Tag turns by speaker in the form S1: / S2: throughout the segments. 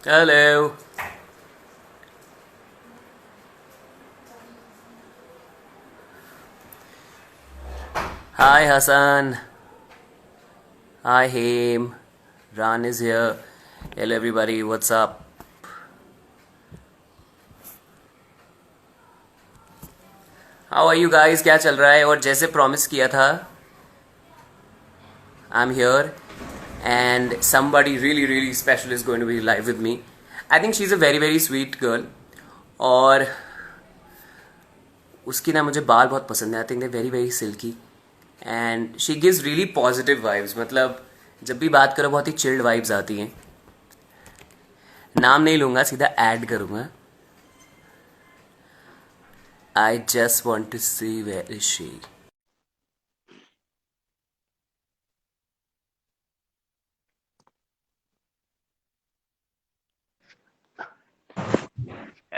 S1: Hello. Hi Hassan. Hi Haim. Ran is here. Hello everybody. What's up? How are you guys? क्या चल रहा है? और जैसे प्रॉमिस किया था, I'm here, and somebody really really special is going to be live with me. I think she's a very very sweet girl. और उसकी ना मुझे बाल बहुत पसंद है. I think they very very silkie and she gives really positive vibes. मतलब जब भी बात करो बहुत ही चिल्ड वाइब्स आती हैं. नाम नहीं लूंगा, सीधा ऐड करूंगा. I just want to see where is she.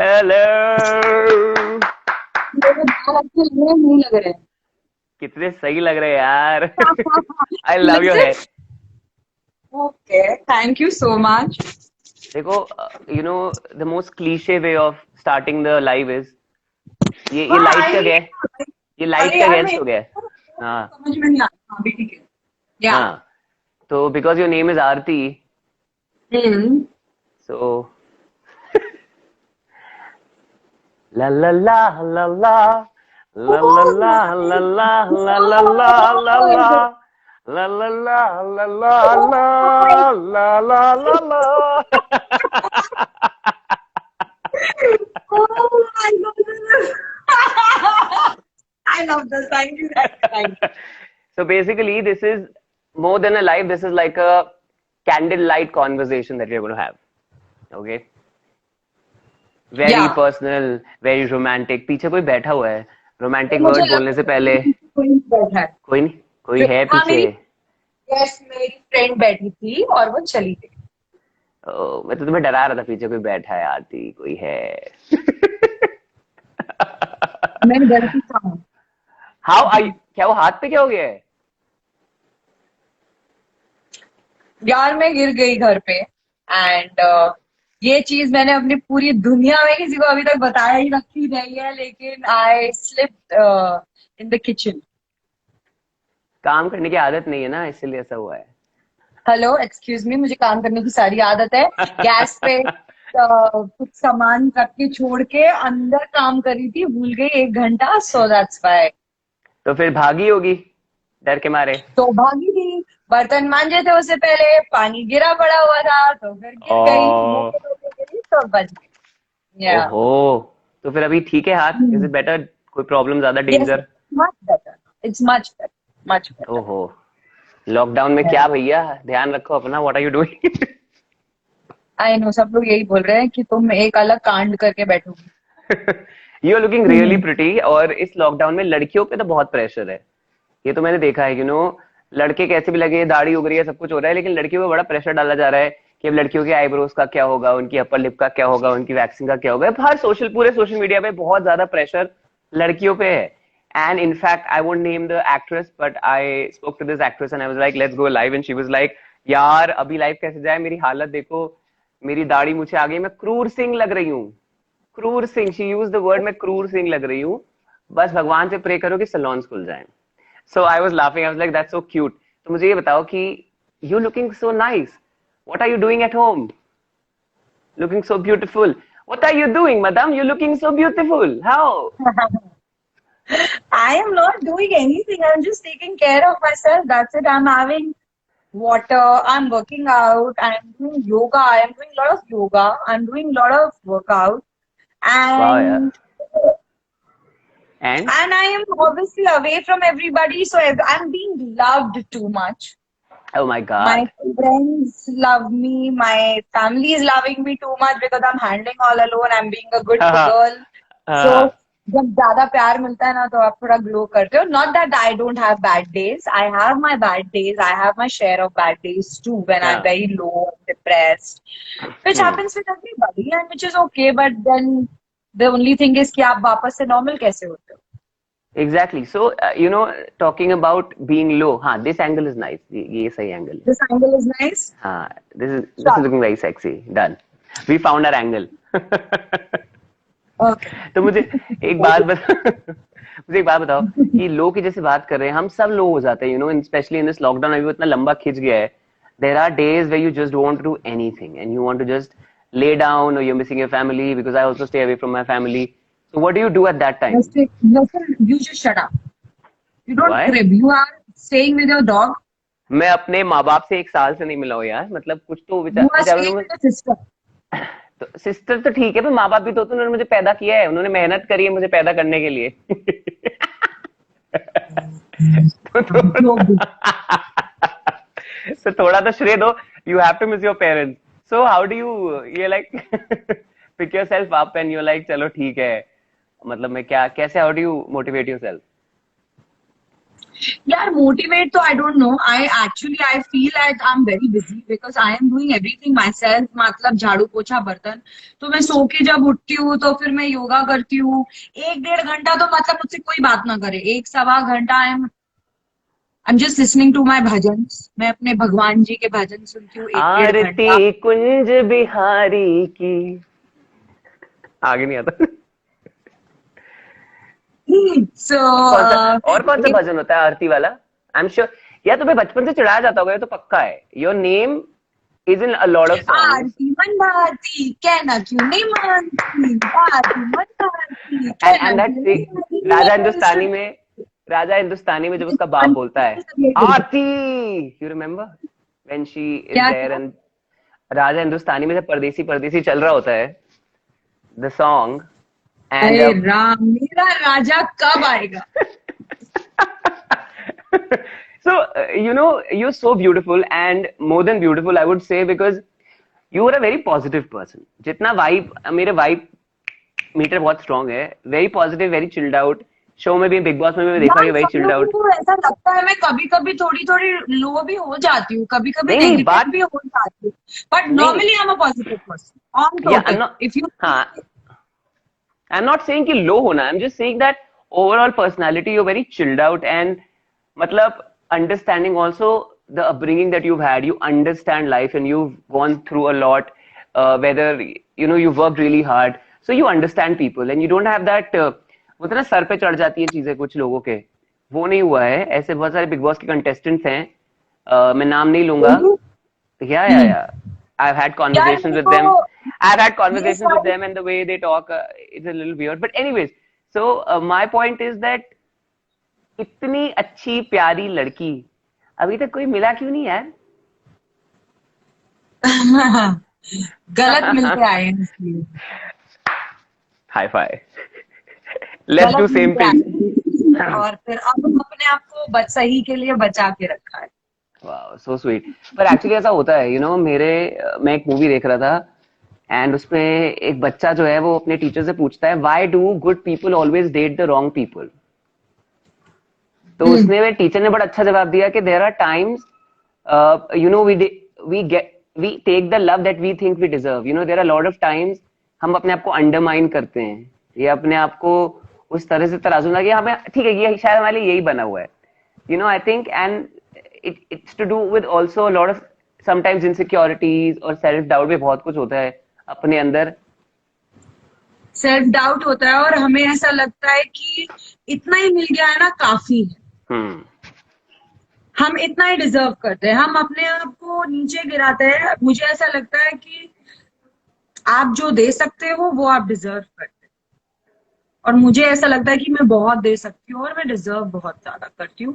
S1: Hello.
S2: मेरे बाल अच्छे लग रहे हैं नहीं लग रहे हैं?
S1: कितने सही लग रहे हैं यार. I love your hair.
S2: Okay, thank you so much.
S1: देखो, you know the most cliche way of starting the live is ये
S2: हाँ
S1: लाइट का
S2: आई
S1: क्या है? ये लाइट
S2: अरे
S1: का
S2: यार
S1: गेस्ट
S2: मैं
S1: हो गया है. हाँ.
S2: समझ में नहीं आता. हाँ भी ठीक है. या
S1: हाँ. तो because your name is Aarti,
S2: hmm.
S1: So ला ला ला ला ला ला ला
S2: ओह
S1: ला ला ला ला ला ला ला ला ला ला ला ला
S2: माय
S1: ला ला ला ला.
S2: Oh I love this. I love this. Thank you.
S1: So basically, this is more than a live. This is like a candlelight conversation that we're going to have. Okay.
S2: या
S1: Very personal, very romantic. पीछे कोई बैठा हुआ है. Romantic
S2: मुझे
S1: word
S2: लग
S1: बोलने से
S2: रहा
S1: पहले
S2: है कि कोई बैठा है.
S1: कोई नहीं, कोई है
S2: हाँ
S1: पीछे.
S2: मेरी यस मेरी फ्रेंड बैठी थी और वो चली गई.
S1: मैं तो तुम्हें डरा रहा था, पीछे कोई बैठा है, आरती कोई है.
S2: मैं डरती था.
S1: हाउ आई, क्या वो हाथ पे क्या हो गया है?
S2: यार मैं गिर गई घर पे. एंड ये चीज मैंने अपनी पूरी दुनिया में किसी को अभी तक बताया ही रखी नहीं है, लेकिन आई स्लिप्ड इन द किचन.
S1: काम करने की आदत नहीं है ना, इसलिए ऐसा हुआ है.
S2: हेलो एक्सक्यूज मी, मुझे काम करने की सारी आदत है. गैस पे कुछ सामान रख के छोड़ के अंदर काम करी थी, भूल गई 1 घंटा. So that's why.
S1: तो फिर भागी होगी डर के मारे.
S2: तो भागी थी. बर्तन मांजे थे, उससे पहले पानी गिरा पड़ा हुआ था तो फिर गिर गई,
S1: ओ.
S2: धोके धोके गिरी तो बच गई. या
S1: ओहो. तो फिर अभी ठीक है हाथ? Is it better? कोई प्रॉब्लम, ज्यादा
S2: Yes,
S1: danger?
S2: much better. It's much better. Much better.
S1: ओहो. लॉकडाउन में क्या भैया, ध्यान रखो अपना. What are you doing?
S2: I know, सब लोग यही बोल रहे हैं कि तुम एक अलग कांड करके बैठोगी.
S1: You are looking really
S2: hmm.
S1: Pretty. और इस लॉकडाउन में लड़कियों पे तो बहुत प्रेशर है. ये तो मैंने देखा है, लड़के कैसे भी लगे, दाढ़ी उग रही है, सब कुछ हो रहा है, लेकिन लड़कियों पे बड़ा प्रेशर डाला जा रहा है कि अब लड़कियों के आईब्रोज का क्या होगा, उनकी अपर लिप का क्या होगा, उनकी वैक्सिंग का क्या होगा. हर पूरे सोशल मीडिया पे बहुत ज्यादा प्रेशर लड़कियों पे है. And in fact I won't name the actress, but I spoke to this actress and I was like let's go live, and she was like यार अभी लाइव कैसे जाए, मेरी हालत देखो, मेरी दाढ़ी मुझे आ गई, मैं क्रूर सिंह लग रही हूँ. क्रूर Singh, she use the word, मैं क्रूर सिंह लग रही हूँ. बस भगवान से प्रे करो कि सलोन्स खुल जाए. So I was laughing. I was like, that's so cute. तो मुझे ये बताओ कि you looking so nice. What are you doing at home? Looking so beautiful. What are you doing, madam? You looking so beautiful. How?
S2: I am not doing anything. I'm just taking care of myself. That's it. I'm having water. I'm working out. I'm doing yoga. I'm doing a lot of yoga. I'm doing a lot of workout.
S1: Wow, yeah.
S2: And
S1: And
S2: and I am obviously away from everybody. So I'm being loved too much.
S1: oh my
S2: My
S1: God.
S2: friends love me. My family is loving me too much because I'm handling all alone. I'm being a good girl. So
S1: हाँ.
S2: जब ज्यादा प्यार मिलता है ना तो आप थोड़ा ग्लो करते हो. Not that I don't have bad days. I have my bad days. I have my share of bad days too when I'm
S1: हाँ.
S2: very low and depressed, which happens with everybody and which is okay. But then the only thing is कि आप वापस से normal कैसे होते हो?
S1: Exactly. So talking about being low. हाँ, this angle is nice. ये सही angle है.
S2: This angle is nice.
S1: हाँ, this is
S2: Sure.
S1: looking very sexy. Done. We found our angle.
S2: Okay.
S1: तो मुझे एक बात बता मुझे एक बात बताओ कि लो की जैसे बात कर रहे हैं, हम सब लो हो जाते हैं, you know, specially in this lockdown. अभी वो इतना लंबा खिंच गया है। There are days where you just want to do anything and you want to just lay down, or you're missing your family, because I also stay away from my family. So what do you do at that time?
S2: Listen, you just shut up. You don't
S1: Why?
S2: crib. You are staying with your dog.
S1: मैं अपने माँ बाप से 1 साल से नहीं मिला हूँ यार, मतलब कुछ तो
S2: You are
S1: बेचारों
S2: staying
S1: ने।
S2: with your sister.
S1: तो सिस्टर तो ठीक है, पर माँ बाप भी तो उन्होंने मुझे पैदा किया है, उन्होंने मेहनत करी है मुझे पैदा करने के लिए।
S2: जो भी।
S1: तो थोड़ा तो श्रेय दो। You have to miss your parents, so how do you ये like pick your self up and you like चलो ठीक है, मतलब मैं क्या कैसे, how do you motivate your self?
S2: यार मोटिवेट तो I don't know, I feel that I am very busy because I am doing everything my self, मतलब झाड़ू पोछा बर्तन। तो मैं सो के जब उठती हूँ तो फिर मैं योगा करती हूँ 1-1.5 घंटा, तो मतलब मुझसे कोई बात ना करे 1-1.25 घंटा I am just listening to my bhajan. मैं अपने भगवान जी के भजन सुनती हूँ 1-1.5 घंटा।
S1: आरती कुंज बिहारी की, आगे नहीं आता।
S2: सो
S1: कौन सा भजन होता है आरती वाला? आई एम श्योर यार तुम्हें बचपन से चढ़ाया जाता होगा, ये तो पक्का है। Your name is in a lot of songs.
S2: Aarti मन भारती कहना क्यों नहीं मानती, आरती मन भारती कहना
S1: एंड
S2: क्यों नहीं
S1: दैट राजा
S2: मानती।
S1: हिंदुस्तानी में, राजा हिंदुस्तानी में जब उसका बाप बोलता है Aarti, you remember when she is
S2: क्या
S1: देयर
S2: क्या?
S1: एंड राजा हिंदुस्तानी में जब परदेसी परदेसी चल रहा होता है द सॉन्ग, एंड
S2: अरे
S1: जब
S2: राम, मेरा राजा कब आएगा?
S1: so you know, you're so beautiful, and more than beautiful I would say, because you are a very positive person. जितना वाइब, मेरे वाइब मीटर बहुत स्ट्रांग है, very positive, very chilled out. Show में भी, बिग बॉस में भी देखा
S2: यार
S1: कि वेरी
S2: सब
S1: चिल्ड
S2: लोगों
S1: आउट।
S2: को ऐसा लगता है, मैं कभी कभी थोड़ी थोड़ी लो भी हो जाती हूँ, कभी कभी
S1: नहीं नहीं
S2: नेगेटिव
S1: बात,
S2: भी हो जाती हूँ, बट
S1: नहीं नहीं,
S2: normally I am a positive person on
S1: या
S2: टोटल इफ यू।
S1: हाँ, I'm not saying कि low होना, I'm just saying that overall personality you're very chilled out, and मतलब understanding also the upbringing that you've had, you understand life and you've gone through a lot, whether you know you've worked really hard, so you understand people and you don't have that बोलते ना sir पे चढ़ जाती है चीजें कुछ लोगों के, वो नहीं हुआ है। ऐसे बहुत सारे बिग बॉस के कंटेस्टेंट्स हैं, मैं नाम नहीं लूंगा। या I've had
S2: यार
S1: conversations
S2: मेरे
S1: with
S2: को
S1: them. I've had
S2: ये
S1: conversations with
S2: सब
S1: them, and the way they talk is a little weird. But anyways, so my point is that इतनी अच्छी प्यारी लड़की अभी तक कोई मिला क्यों नहीं यार?
S2: गलत मिलके आए हैं इसलिए।
S1: हाई फाई, लेट्स डू
S2: गलत
S1: सेम
S2: मिलके आए
S1: पिच।
S2: हैं और फिर अब अपने आप को सही के लिए बचा के रखा है।
S1: Wow so sweet. पर एक्चुअली ऐसा होता है, यू नो, मैं एक मूवी देख रहा था एंड उसमें एक बच्चा जो है वो अपने टीचर से पूछता है why do good people always date the wrong people. तो उसने टीचर ने बड़ा अच्छा जवाब दिया कि there are times, you know, we take the love that we think we deserve, you know, there are lot of times हम अपने आप को अंडरमाइन करते हैं, या अपने आप को उस तरह से तराजू ना कि हमें ठीक है ये शायद हमारे लिए यही बना हुआ है, you know, I think. And it's to do with also a lot of sometimes insecurities और self doubt भी बहुत कुछ होता है अपने अंदर।
S2: सेल्फ डाउट होता है और हमें ऐसा लगता है कि इतना ही मिल गया है ना, काफी है, हम इतना ही डिजर्व करते हैं, हम अपने आप को नीचे गिराते हैं। मुझे ऐसा लगता है कि आप जो दे सकते हो वो आप डिजर्व करते हैं, और मुझे ऐसा लगता है कि मैं बहुत दे सकती हूँ और मैं डिजर्व बहुत ज्यादा करती हूँ।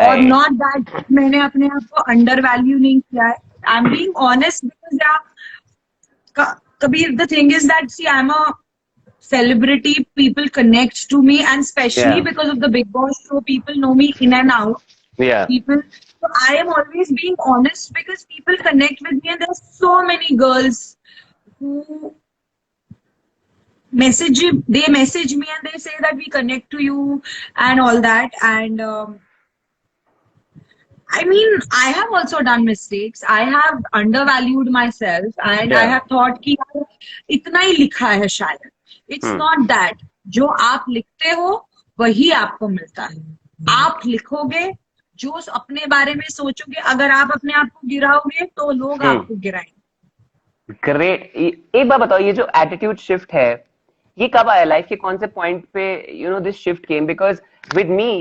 S2: और नॉट दैट मैंने अपने आप को अंडर वैल्यू नहीं किया है, I am being honest, because कभी the thing is that see I am a celebrity, people connect to me, and especially because of the Big Boss show, people know me in and out. People, so I am always being honest because people connect with me, and there's so many girls who message me and they say that we connect to you and all that. And I mean, I have also done mistakes. I have undervalued myself, and I have thought कि यार इतना ही लिखा है शायद। It's not that. जो आप लिखते हो वही आपको मिलता है। आप लिखोगे, जो अपने बारे में सोचोगे, अगर आप अपने आप को गिराओगे तो लोग आपको गिराएंगे।
S1: ग्रेट। एक बार बताओ, ये जो एटीट्यूड शिफ्ट है ये कब आया लाइफ के कौन से पॉइंट पे this shift came? Because with me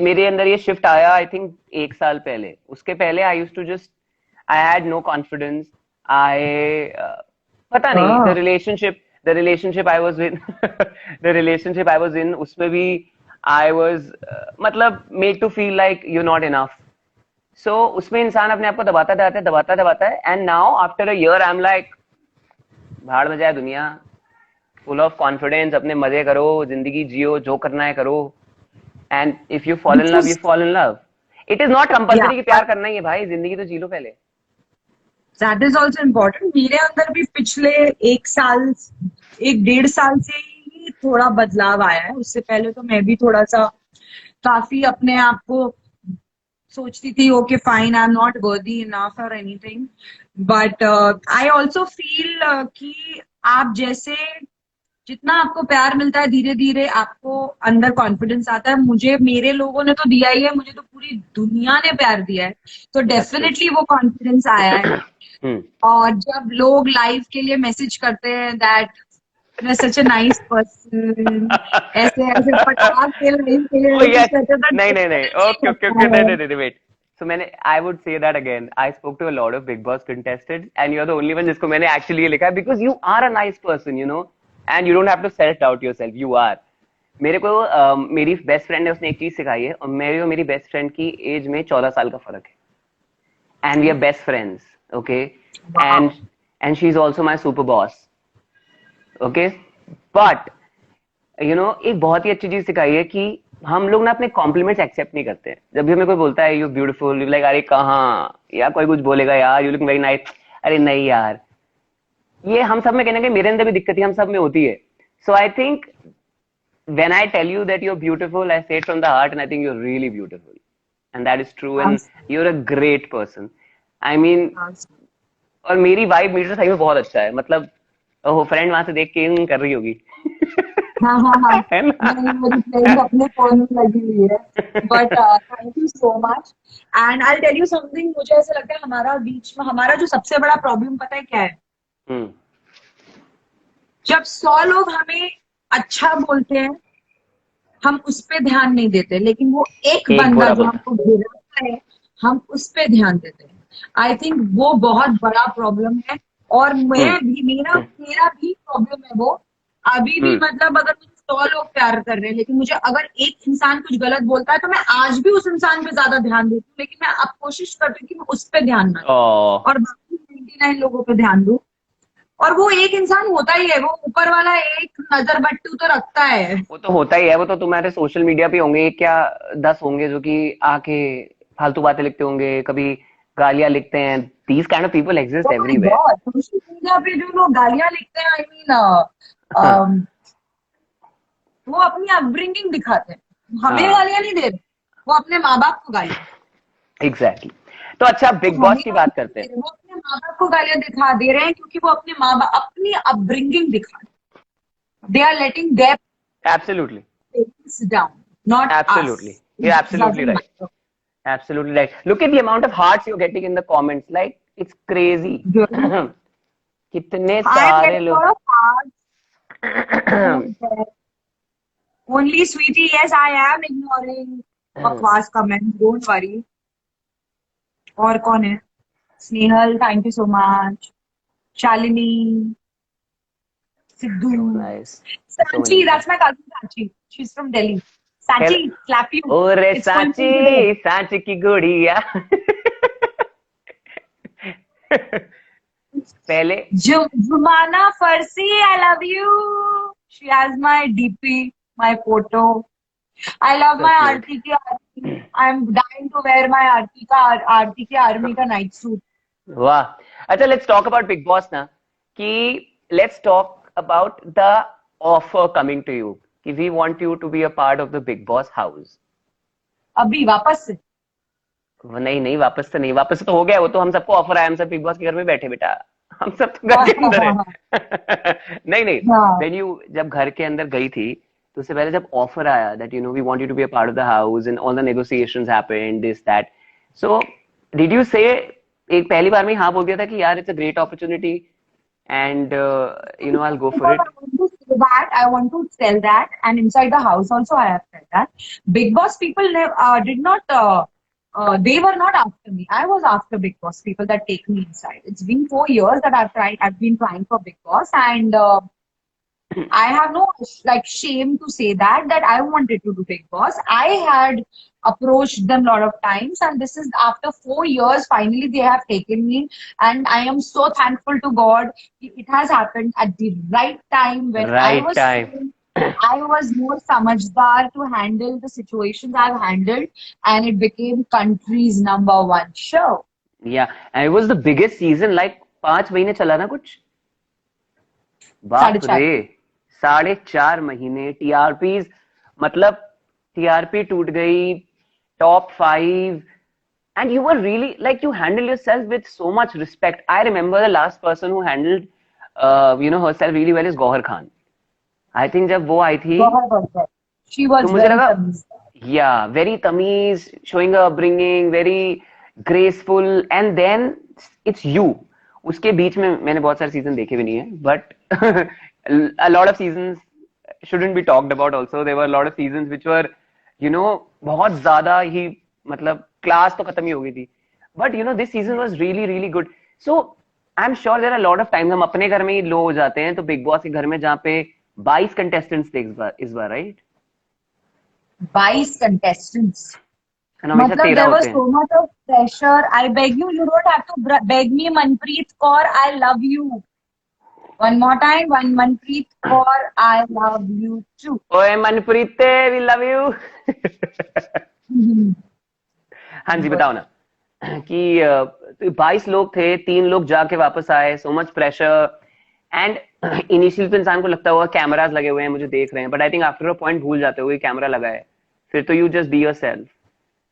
S1: मेरे अंदर ये शिफ्ट आया आई थिंक 1 साल पहले। उसके पहले I used to just I had no confidence. I पता नहीं,
S2: हाँ
S1: the relationship I was with the relationship I was in, उसमें भी आई वाज मतलब made to feel like you not enough. So उसमें इंसान अपने आप को दबाता दबाता है and now after a year I am like भाड़ में जाए दुनिया, फुल ऑफ कॉन्फिडेंस, अपने मजे करो, जिंदगी जियो, जो करना है करो। And if you fall in
S2: which
S1: love you
S2: is
S1: fall in love. It is not
S2: yeah
S1: compulsory कि प्यार करना ही है भाई, जिंदगी तो जी लो पहले।
S2: that is also important। मेरे अंदर भी पिछले 1 साल 1 डेढ़ साल से ही थोड़ा बदलाव आया है। उससे पहले तो मैं भी थोड़ा सा काफी अपने आप को सोचती थी okay fine I am not worthy enough और anything, but I also feel कि आप जैसे जितना आपको प्यार मिलता है धीरे धीरे आपको अंदर कॉन्फिडेंस आता है। मुझे मेरे लोगों ने तो दिया ही है, मुझे तो पूरी दुनिया ने प्यार दिया है, तो
S1: दैट्स ट्रू।
S2: डेफिनेटली वो कॉन्फिडेंस आया है।
S1: हम्म।
S2: और जब लोग लाइव के लिए मैसेज करते हैं that such a nice person, ऐसे ऐसे पटाख के लाइव के लिए
S1: Oh
S2: मैसेज
S1: yes.
S2: करते हैं तो
S1: नहीं नहीं नहीं,
S2: डेफिनेटली
S1: ओके ओके ओके,
S2: लगता है।
S1: नहीं वेट। सो मैंने I would say that again, I spoke to a lot of Bigg Boss contestants and you are the only one जिसको मैंने एक्चुअली ये लिखा है, because you are a nice person and you don't have to self doubt yourself, you are. मेरे को मेरी best friend ने उसने एक चीज सिखाई है, और मेरी और मेरी बेस्ट फ्रेंड की एज में 14 साल का फर्क है and we are best friends. Okay.
S2: वाह।
S1: And she is also my super boss. Okay. But एक बहुत ही अच्छी चीज सिखाई है कि हम लोग ना अपने कॉम्प्लीमेंट्स एक्सेप्ट नहीं करते। जब भी हमें कोई बोलता है यू ब्यूटीफुल, यू लाइक अरे कहाँ, या कोई कुछ बोलेगा यार यू लुक वेरी नाइस, अरे नहीं यार, ये हम सब में कहीं ना कहीं, मेरे अंदर भी दिक्कत है, हम सब में होती है। So I think when I tell you that you're beautiful, I say it from the heart, and I think you're really beautiful, and that is true, and you're a great person. I mean, और मेरी vibe metre सही में बहुत अच्छा है, मतलब ओह friend वहां से देख के कर रही होगी।
S2: हाँ हाँ हाँ,
S1: है ना?
S2: नहीं मेरी फ्रेंड अपने फोन में लगी हुई है, but thank you so much. And I tell you something, मुझे ऐसा लगता है हमारा बीच में हमारा जो सबसे बड़ा प्रॉब्लम पता है क्या है?
S1: हम्म।
S2: जब 100 लोग हमें अच्छा बोलते हैं हम उस पे ध्यान नहीं देते, लेकिन वो एक
S1: एक
S2: बंदा
S1: बुरा
S2: जो
S1: बोलता।
S2: हमको गिराता है हम उस पे ध्यान देते हैं। आई थिंक वो बहुत बड़ा प्रॉब्लम है। और
S1: हम्म।
S2: मैं भी मेरा भी प्रॉब्लम है वो। अभी भी
S1: हम्म।
S2: मतलब अगर मुझे 100 लोग प्यार कर रहे हैं, लेकिन मुझे अगर एक इंसान कुछ गलत बोलता है तो मैं आज भी उस इंसान पे ज्यादा ध्यान देती हूँ, लेकिन मैं अब कोशिश करती हूँ कि मैं उस पे ध्यान ना दूं
S1: ओ,
S2: और बाकी 99 लोगों पे ध्यान दूं। और वो एक इंसान होता ही है, वो ऊपर वाला एक नजर बट्टू तो रखता है।
S1: वो तो होता ही है, वो तो तुम्हारे सोशल मीडिया पे होंगे क्या, 10 होंगे जो कि आके फालतू बातें लिखते होंगे, कभी गालियां लिखते हैं। These kind of people exist
S2: Oh my
S1: everywhere.
S2: God, social media पे जो लोग गालियां लिखते हैं, आई
S1: हाँ,
S2: मीन वो अपनी अपब्रिंगिंग दिखाते हैं, हमें
S1: हाँ,
S2: गालियां नहीं दे रहे, वो अपने माँ बाप को गालियां,
S1: एग्जैक्टली। तो अच्छा,
S2: वो
S1: बिग
S2: हमें
S1: बॉस की
S2: गालियां
S1: बात
S2: नहीं
S1: करते
S2: दे
S1: हैं।
S2: रहे, वो अपने माँ बाप को गालियां दिखा दे रहे हैं क्योंकि वो अपने माँ बाप अपनी अपब्रिंगिंग दिखा रहे हैं। They are letting their
S1: absolutely,
S2: parents down, not us.
S1: Absolutely, you're
S2: it
S1: absolutely
S2: doesn't
S1: right.
S2: Matter.
S1: Absolutely right. Look at the amount of hearts you're getting in the comments. Like, it's crazy. कितने
S2: I am
S1: सारे
S2: getting
S1: लोग।
S2: Lot of hearts. Only Sweety, yes I am ignoring बकवास comment, don't worry. और कौन है? Snehal, thank you so much. Shalini, Sidhu,
S1: So nice. So many
S2: Sanchi,
S1: people.
S2: That's my cousin Sanchi, she is from Delhi.
S1: Hell,
S2: Sanchi, slap you,
S1: ओरे
S2: it's full moon today.
S1: Sanchi, Sanchi की गुड़िया। पहले
S2: जुमाना फरसी, I love you. She has my DP, my photo. I love
S1: so
S2: my
S1: cute.
S2: Aarti की Aarti. I am dying to wear my Aarti की army का night suit.
S1: वाह। अच्छा, let's talk about Bigg Boss ना, कि let's talk about the offer coming to you कि we want you to be a part of the Bigg Boss house.
S2: अभी वापस से?
S1: नहीं नहीं, वापस तो नहीं, वापस तो हो गया, वो तो हम सबको ऑफर आया, हम सब बिग बॉस के घर में बैठे बेटा, हम सब तो घर
S2: हाँ
S1: के
S2: हाँ
S1: अंदर
S2: हाँ हाँ
S1: है। नहीं नहीं,
S2: हाँ।
S1: व्हेन यू जब घर के अंदर गई थी, तो उससे पहले जब ऑफर आया that we want you to be a part of the house and all the negotiations happened, this that, so did you say एक पहली बार में हाँ बोल दिया था कि यार it's a great opportunity and I will go for
S2: Because I
S1: it?
S2: want to say that, I want to tell that, and inside the house also I have said that. Big Boss people did not, they were not after me. I was after Big Boss people that take me inside. It's been 4 years that I've been trying for Big Boss, and I have no like shame to say that I wanted to do Big Boss. I had approached them a lot of times, and this is after 4 years. Finally, they have taken me, and I am so thankful to God. It has happened at the right time when I
S1: right
S2: was
S1: time.
S2: feeling I was more samajhdar to handle the situations I've handled, and it became country's number one show.
S1: या and it was the biggest season, like 5 महीने चला ना कुछ.
S2: साढ़े
S1: बाप
S2: चार
S1: रे. 4.5 महीने टीआरपीज, मतलब टीआरपी टूट गई, top 5. And you were really like you handled yourself with so much respect. I remember the last person who handled herself really well is Gauhar Khan. I think जब वो आई थी
S2: बहुत बहुत She
S1: तो
S2: was
S1: मुझे
S2: very
S1: लगा
S2: tamiz.
S1: या very तमीज, showing her upbringing, very graceful, and then it's you. उसके बीच में मैंने बहुत सारे सीजन देखे भी नहीं है, but a lot of seasons shouldn't be talked about also. There were a lot of seasons which were बहुत ज्यादा ही, मतलब क्लास तो खत्म ही हो गई थी. But this season was really really good. So I am sure there are lot of times हम अपने घर में ही लो हो जाते हैं, तो बिग बॉस के घर में जहाँ पे 22 कंटेस्टेंट्स थे इस बार राइट.
S2: 22 contestants.
S1: एंड हमेशा
S2: Matlab,
S1: 13
S2: there was
S1: होते हैं.
S2: so much of pressure. I beg you, you don't have to beg me, Manpreet Kaur. I love you. One more time, one Manpreet Kaur. I love you too.
S1: ओए Manpreet, we love you.
S2: Mhm.
S1: हाँ जी, बताओ ना कि 22 लोग थे, 3 लोग जाके वापस आए, so much pressure. And initially तो इंसान को लगता होगा कैमरास लगे हुए हैं, मुझे देख रहे हैं, but I think after a point भूल जाते हो कैमरा लगा है, फिर तो you just be your self.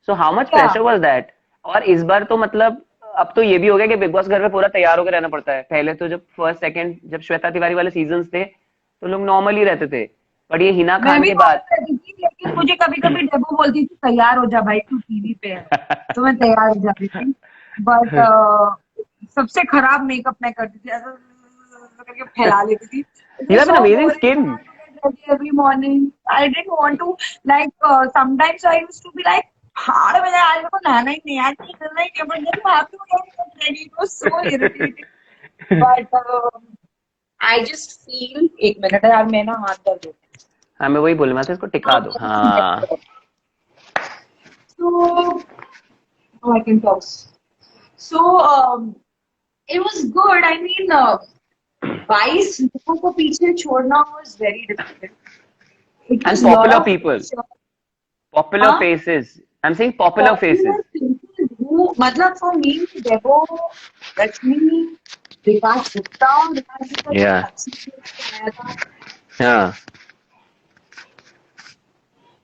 S1: So how much
S2: Yeah.
S1: Pressure was that? और इस बार तो मतलब अब तो ये भी हो गया कि बिग बॉस घर में पूरा तैयार होकर रहना पड़ता है. पहले तो जब फर्स्ट सेकंड जब श्वेता तिवारी वाले सीजन थे तो लोग नॉर्मली रहते थे, बट ये हिना
S2: मैं
S1: खान
S2: भी
S1: के
S2: नॉर्मल
S1: बाद
S2: रहती थी, लेकिन मुझे कभी कभी डेबू बोलती थी तैयार हो जा भाई, तू टीवी पे है, तो मैं तैयार हो जाती थी. बट सबसे खराब मेकअप मैं करती थी, ऐसा करके फैला लेती थी. It
S1: you
S2: was
S1: have an
S2: so
S1: amazing
S2: boring.
S1: Skin.
S2: I had to get ready every morning. I didn't want to, like, sometimes I used to be like, हाड़ में आज मेरे को नहाना ही नहीं, आज नहीं करना ही नहीं, but then happy हो get ready. It was so irritating. But I just feel, एक मिनट यार, मैं ना हाथ दर्द हो गया.
S1: हाँ, मैं वही बोल रहा था, इसको टिका दो. हाँ.
S2: So, oh, I can pause. So, it was good. I mean, 22 लोगों को पीछे छोड़ना was very difficult. It
S1: And
S2: was lot
S1: popular
S2: of
S1: people,
S2: pressure.
S1: popular
S2: हाँ,
S1: faces. I'm saying popular faces.
S2: popular people who, मतलब for me, Debo, Rashmi, विकास गुप्ता, विकास गुप्ता जो
S1: Yeah.
S2: अच्छी से आया था,
S1: हाँ.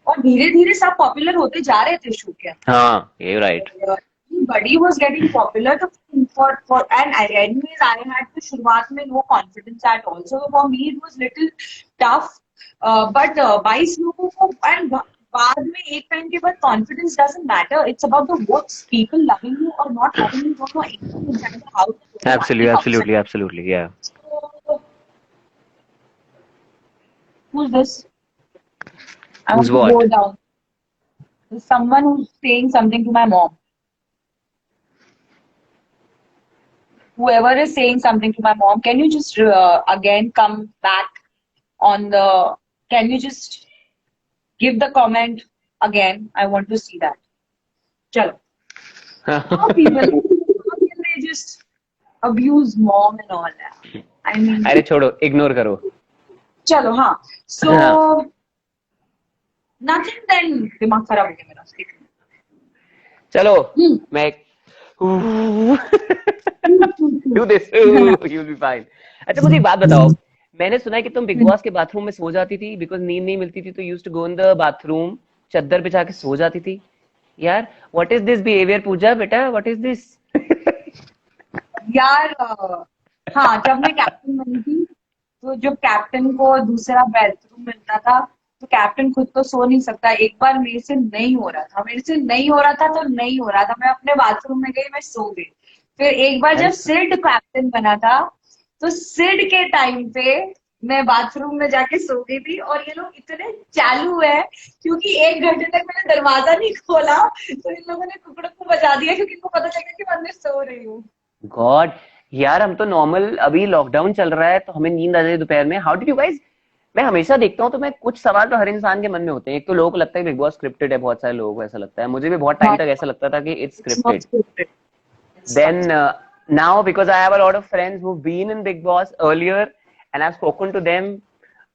S2: और धीरे धीरे सब पॉपुलर होते जा रहे थे शो के.
S1: हाँ, you're right.
S2: Everybody was getting popular for and anyways I had to शुरुआत में no confidence at all, so for me it was little tough. But 22 लोगों को and बाद में एक टाइम के बाद confidence doesn't matter. It's about the votes, people loving you or not loving you. Don't know anything inside the house.
S1: Absolutely, absolutely, absolutely. Yeah.
S2: So, who's this? I
S1: Who's
S2: want to go
S1: what?
S2: down. There's someone who's saying something to my mom. Whoever is saying something to my mom, can you just again come back on the, can you just give the comment again? I want to see that. Chalo. How people, how can they just abuse mom and all that? I mean,
S1: अरे छोड़ो, ignore करो.
S2: chalo, हाँ. So,
S1: हाँ.
S2: nothing then, दिमाग खराब हो गया मेरा.
S1: चलो, मैं do this. You'll be fine. अच्छा, मुझे एक बात बताओ. मैंने सुना है कि तुम बिग बॉस के बाथरूम में सो जाती थी बिकॉज नींद नहीं मिलती थी, तो used to go in the bathroom, चद्दर बिछा के सो जाती थी. यार, what is this behaviour Pooja बेटा, व्हाट इज दिस?
S2: यार, हाँ, जब मैं कैप्टन बनी थी, तो जब कैप्टन को दूसरा बेडरूम मिलता था, तो कैप्टन खुद तो सो नहीं सकता. एक बार मेरे से नहीं हो रहा था, तो नहीं हो रहा था. मैं अपने बाथरूम में गई, मैं सो गई. फिर एक बार जब
S1: अरे
S2: सिड कैप्टन बना था, तो सिड के टाइम पे मैं बाथरूम में जाके सो गई थी, और ये लोग इतने चालू है, क्योंकि 1 घंटे तक मैंने दरवाजा नहीं खोला, तो इन लोगों ने कुकड़ों को बजा दिया, क्योंकि इनको पता चला कि मैं अंदर सो रही हूँ।
S1: गॉड, यार हम तो नॉर्मल, अभी लॉकडाउन चल रहा है तो हमें नींद आ जाती है दोपहर में, हाउ डिड यू गाइस? मैं हमेशा देखता हूँ तो मैं कुछ सवाल तो हर इंसान के मन में होते हैं। एक तो लोगों को लगता है बिग बॉस स्क्रिप्टेड है, बहुत सारे लोगों को ऐसा लगता है, मुझे भी बहुत टाइम
S2: Not,
S1: तक ऐसा लगता था कि it's
S2: it's not
S1: scripted.
S2: scripted. It's not
S1: Then
S2: scripted.
S1: now, because I have a lot of friends who've been in Big Boss earlier, and I've spoken to them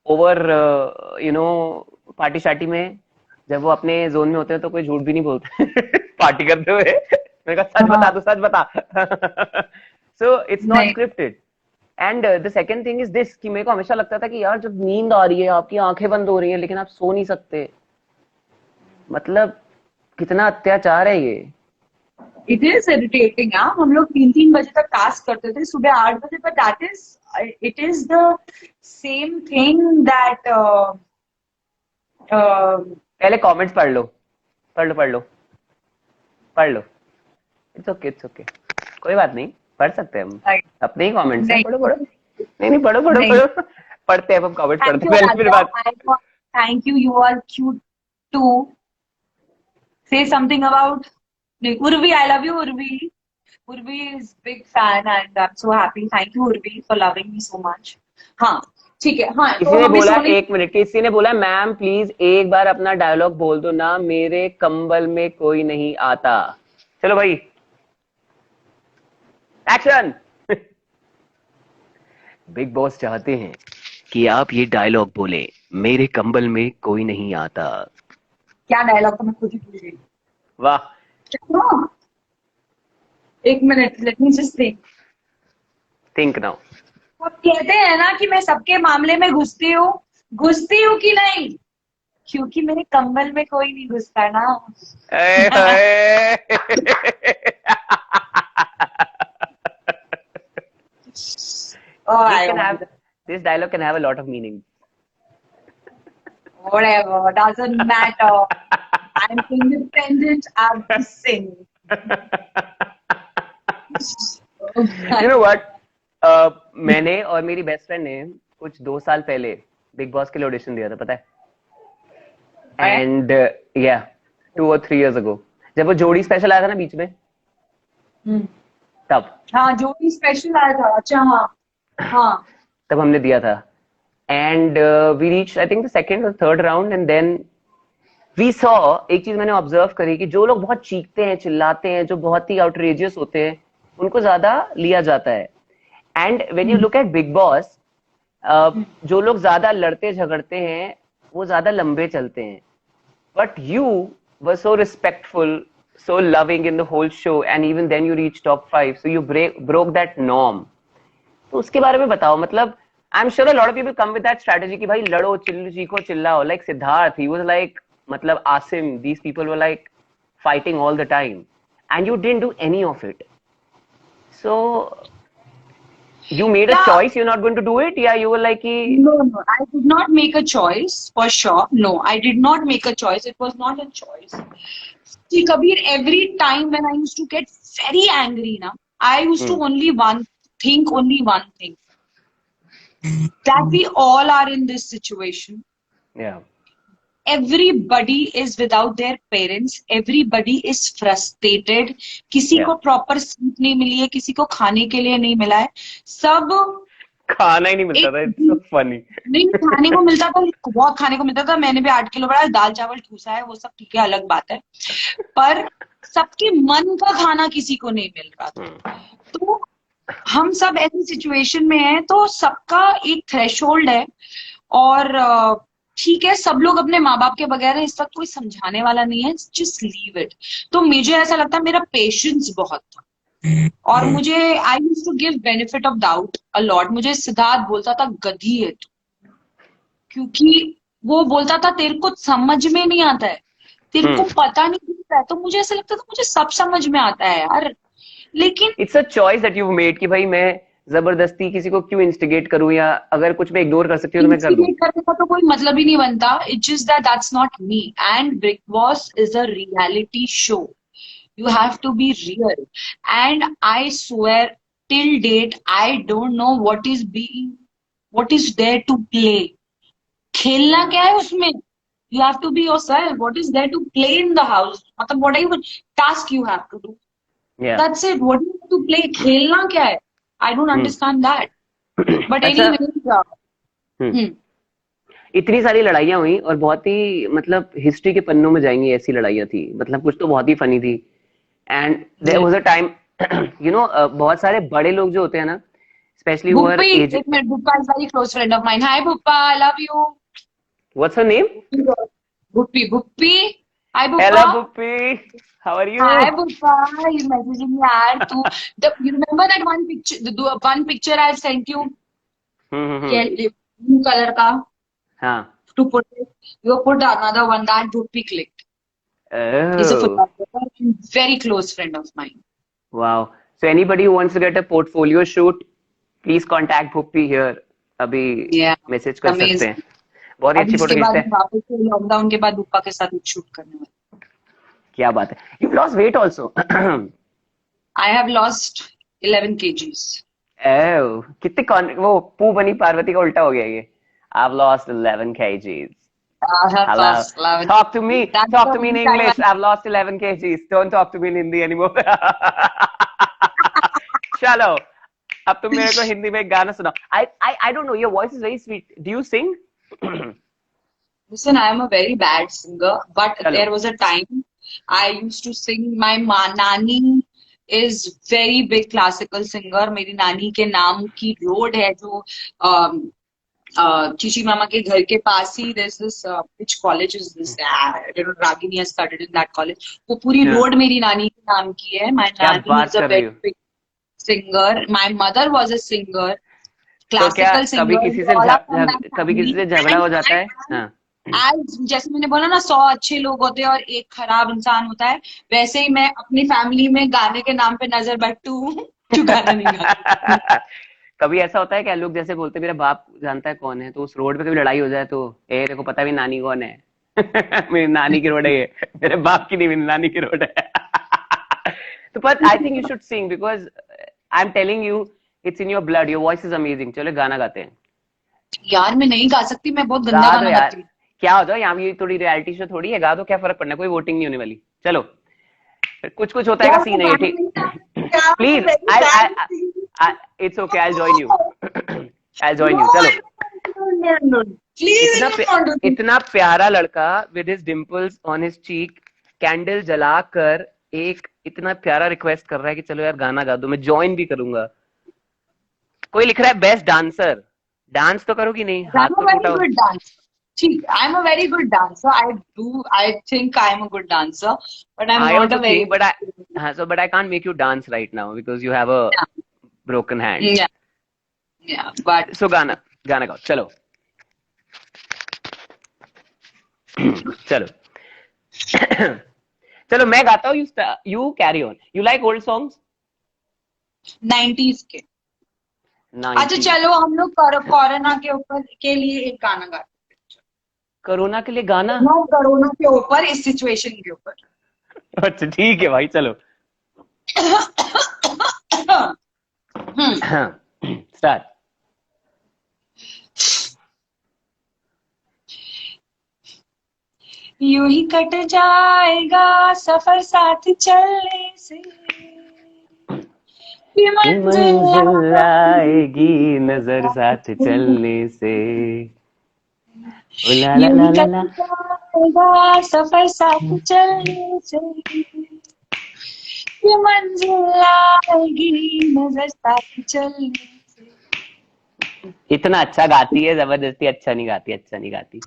S1: over, party शार्टी में, जब वो अपने जोन में होते हैं तो कोई झूठ भी नहीं बोलते पार्टी करते हुए। मैंने कहा सच बता,
S2: हाँ,
S1: तू सच बता। सो इट्स नॉट
S2: नहीं,
S1: scripted. And the second thing is this, कि मेरे को हमेशा लगता था कि यार जब नींद आ रही है, आपकी आंखें बंद हो रही हैं, लेकिन आप सो नहीं सकते, मतलब कितना अत्याचार है ये।
S2: It is irritating. हाँ, हम लोग 3-3 बजे तक टास्क करते थे, सुबह 8 बजे, पर that is, it is the same thing that
S1: पहले कमेंट्स पढ़ लो, पढ़ लो, पढ़ लो, पढ़ लो। इट्स ओके, इट्स ओके, कोई बात नहीं, पढ़ सकते हैं हम, अपने ही कमेंट्स हैं,
S2: नहीं,
S1: पढ़ो पढ़ो। नहीं नहीं, पढ़ो पढ़ो
S2: नहीं।
S1: पढ़ो। पढ़ते हैं, हम कमेंट्स
S2: थैंक
S1: पढ़ते
S2: यू
S1: हैं पहले, फिर
S2: आराध्या,
S1: बात।
S2: I thank you, you are cute too say something about Urvi. I love you, Urvi. Urvi is big fan and I'm so happy. Thank you, Urvi, for loving me so much. हाँ, ठीक है। हाँ,
S1: किसी
S2: तो
S1: ने
S2: हमें
S1: बोला,
S2: सोने,
S1: एक मिनट, किसी ने बोला मैम प्लीज एक बार अपना डायलॉग बोल दो ना, मेरे कंबल में कोई नहीं आता। चलो भाई, एक्शन। बिग बॉस चाहते हैं कि आप ये डायलॉग बोले, मेरे कंबल में कोई नहीं आता।
S2: क्या डायलॉग तो मैं खुद ही भूल गई।
S1: वाह।
S2: हाँ, 1 minute, let me just think.
S1: Think now.
S2: आप कहते हैं ना कि मैं सबके मामले में घुसती हूँ कि नहीं, क्योंकि मेरे कंबल में कोई नहीं घुसता ना। Oh,
S1: This
S2: I
S1: can
S2: want
S1: have, this dialogue can have a lot of meaning.
S2: whatever, doesn't matter. I'm independent, I'll be sing.
S1: You know what? मैंने और मेरी बेस्ट फ्रेंड ने कुछ 2 साल पहले बिग बॉस के लिए ऑडिशन दिया था, पता है? एंड या 2 or 3 years ago, जब वो जोड़ी स्पेशल आया था ना बीच में, तब
S2: हाँ, जो भी स्पेशल आया था, अच्छा, हाँ हाँ।
S1: तब हमने दिया था। And we reach I think the second और third round, and then we saw, एक चीज मैंने ऑब्जर्व करी कि जो लोग बहुत चीखते हैं, चिल्लाते हैं, जो बहुत ही आउटरेजियस होते हैं, उनको ज्यादा लिया जाता है। And when you look at big boss, जो लोग ज्यादा लड़ते झगड़ते हैं वो ज्यादा लंबे चलते हैं, but you were so respectful, so loving in the whole show, and even then you reached top 5, so you broke that norm. तो उसके बारे में बताओ, मतलब I'm sure a lot of people come with that strategy कि भाई लड़ो, चीखो, चिल्लाओ, like Siddharth, he was like, मतलब Asim, these people were like fighting all the time, and you didn't do any of it. So you made a
S2: Yeah,
S1: choice, you're not going to do it, yeah, you were like कि
S2: no, I did not make a choice for sure. No, I did not make a choice. It was not a choice. See, Kabir, every time when I used to get very angry, na, I used to only only one thing, that we all are in this situation.
S1: yeah,
S2: Everybody is without their parents. Everybody is frustrated. किसी को
S1: yeah.
S2: Proper seat नहीं मिली है, किसी को खाने के लिए नहीं मिला है, सब
S1: खाना ही नहीं मिलता था, इट्स सो फनी।
S2: नहीं, खाने को मिलता था, बहुत खाने को मिलता था। मैंने भी 8 किलो बढ़ाया, दाल चावल ठूसा है, वो सब ठीक है, अलग बात है, पर सबके मन का खाना किसी को नहीं मिल रहा था। तो हम सब ऐसी सिचुएशन में हैं, तो सबका एक थ्रेशोल्ड है, और ठीक है, सब लोग अपने माँ बाप के बगैर है, इस वक्त कोई समझाने वाला नहीं है, जस्ट लीव इट। तो मुझे ऐसा लगता है मेरा पेशेंस बहुत था, और मुझे I used to give benefit of doubt a lot. मुझे सिद्धार्थ बोलता था गधी है तू, क्योंकि वो बोलता था तेरे को समझ में नहीं आता है, तेरे को पता नहीं चलता है। तो मुझे ऐसा लगता था मुझे सब समझ में आता है यार, लेकिन
S1: it's a choice that you made कि भाई मैं जबरदस्ती किसी को क्यों इंस्टिगेट करूं, या अगर कुछ मैं इग्नोर कर सकती हूँ तो मैं कर दूं।
S2: इंस्टिगेट करने का तो कोई मतलब ही नहीं बनता। It's just that that's not me, and big boss is a reality show. You have to be real. And I swear, till date, I don't know what is there to play. खेलना क्या है उसमें? You have to be yourself. What is there to play in the house? मतलब what are you task you have to do?
S1: Yeah.
S2: That's it. What do you have to play? खेलना क्या है? I don't
S1: hmm.
S2: understand that. But
S1: अच्छा।
S2: anyway,
S1: हम्म।
S2: hmm.
S1: इतनी सारी लड़ाइयाँ हुई और बहुत ही मतलब हिस्ट्री के पन्नों में जाएंगी ऐसी लड़ाइयाँ थी, मतलब कुछ तो बहुत ही फनी थी। And there was a time बहुत सारे बड़े लोग जो होते हैं ना, specially who are
S2: Bhuppi,
S1: age.
S2: एक minute, Bhuppa is very close friend of mine. Hi Bhuppa, I love you.
S1: What's her name?
S2: Bhuppi, Bhuppi. Hi
S1: hello
S2: Bhuppa.
S1: Bhuppi, how are you?
S2: Hi Bhuppa. You messaging me yaar तू. You remember that one picture, the one picture I sent you?
S1: हम्म।
S2: ये blue color का
S1: हाँ।
S2: to put it. You put another one that Bhuppi clicked. He's a
S1: oh
S2: photographer and very close friend of mine.
S1: Wow. So anybody who wants to get a portfolio shoot, please contact Bhuppi here. अभी
S2: Yeah,
S1: message कर सकते
S2: amazing.
S1: हैं, बहुत ही
S2: अब
S1: अच्छी photo
S2: इसके
S1: खींचते
S2: बाद
S1: हैं।
S2: वापस से लॉकडाउन के बाद Bhuppa के साथ एक शूट करने वाली.
S1: क्या बात है, you lost weight also?
S2: I have lost 11 kgs.
S1: ओह कितने वो पू बनी पार्वती का उल्टा हो गया ये। I've lost 11 kgs.
S2: I have
S1: Hello.
S2: lost 11.
S1: Talk to me.
S2: That's
S1: Talk
S2: the
S1: to me in
S2: only time
S1: English. I've lost 11 kgs. Don't talk to me in Hindi anymore. चलो, अब तुम मेरे को हिंदी में एक गाना सुनाओ। I don't know. Your voice is very sweet. Do you sing?
S2: Listen, I am a very bad singer, but
S1: चलो।
S2: there was a time I used to sing. My nani is very big classical singer. मेरी नानी के नाम की road है जो चीची मामा के घर के पास ही. There's this which college is this? I don't know. Ragini has studied in that college. वो पूरी
S1: हाँ,
S2: रोड मेरी नानी के नाम की है. My
S1: क्या
S2: nani
S1: बात
S2: is a
S1: कर रही
S2: very
S1: हो?
S2: big singer. My mother was a singer,
S1: तो क्या
S2: classical
S1: कभी
S2: singer.
S1: किसी
S2: We
S1: से
S2: all are from that
S1: कभी किसी
S2: family.
S1: से झगड़ा
S2: And
S1: हो जाता है?
S2: I
S1: हाँ।
S2: आज जैसे मैंने बोला ना 100 अच्छे लोग होते हैं और एक खराब इंसान होता है, वैसे ही मैं अपनी फैमिली में गाने के नाम पे नजर बट्टू हूँ जो गाना नहीं गाती.
S1: कभी ऐसा होता है क्या, लोग जैसे बोलते हैं मेरा बाप जानता है कौन है, तो उस रोड पे कभी लड़ाई हो जाए तो ए तेरे को पता भी नानी कौन है? मेरी नानी की रोड है ये, मेरे बाप की नहीं, मेरी नानी की रोड है। तो पर I think you should Singh because I am telling you it's in your blood, your voice is amazing. चलो गाना गाते हैं।
S2: यार मैं नहीं गा सकती, मैं बहुत गंदा
S1: गा दो
S2: गाना
S1: यार,
S2: गाती हूँ.
S1: क्या हो जाओ यहाँ भी थोड़ी रियलिटी शो थोड़ी है, गा दो, क्या फर्क पड़ना है, कोई वोटिंग नहीं होने वाली। चलो कुछ कुछ होता है का
S2: यार मैं
S1: सीन है ये,
S2: गाना
S1: ठीक?
S2: नहीं गाती, यार मैं
S1: please
S2: very
S1: I
S2: bad
S1: I it's okay, I join you. I join
S2: No,
S1: you, चलो।
S2: no. Please
S1: इतना
S2: don't do this.
S1: इतना प्यारा लड़का with his dimples on his cheek, candle जलाकर एक इतना प्यारा रिक्वेस्ट कर रहा है कि चलो यार गाना गा दो, मैं ज्वाइन भी करूंगा। कोई लिख रहा है बेस्ट डांसर, डांस तो करो कि नहीं, हाथ
S2: I'm
S1: तो
S2: a very
S1: टूटा हो।
S2: good dancer. ठीक, I'm a very good dancer. I think I'm a good dancer, but I'm
S1: I
S2: not
S1: also
S2: a very
S1: think, but
S2: good
S1: but I can't make you dance right now because you have a
S2: dancer.
S1: broken hand.
S2: Yeah, yeah, but
S1: So गाना गाना गाओ, चलो। चलो। चलो मैं गाता हूँ, you carry on. You like old songs?
S2: 90s के. अच्छा
S1: 90s?
S2: चलो हम लोग कोरोना के ऊपर के लिए एक गाना गाते हैं.
S1: कोरोना के लिए गाना?
S2: नो, कोरोना के ऊपर, इस सिचुएशन के ऊपर.
S1: अच्छा ठीक है भाई, चलो। स्टार्ट।
S2: यूं ही कट जाएगा सफर साथ चलने से, ये मंजिल
S1: मंजिल आएगी नजर साथ चलने से। ओ ला ला
S2: यूं
S1: ला
S2: ही
S1: ला
S2: कट
S1: ला।
S2: जाएगा सफर साथ चलने से, ये मंजिल आएगी नजर साथ चलने से.
S1: इतना अच्छा गाती है, जबरदस्ती अच्छा नहीं गाती, अच्छा नहीं गाती।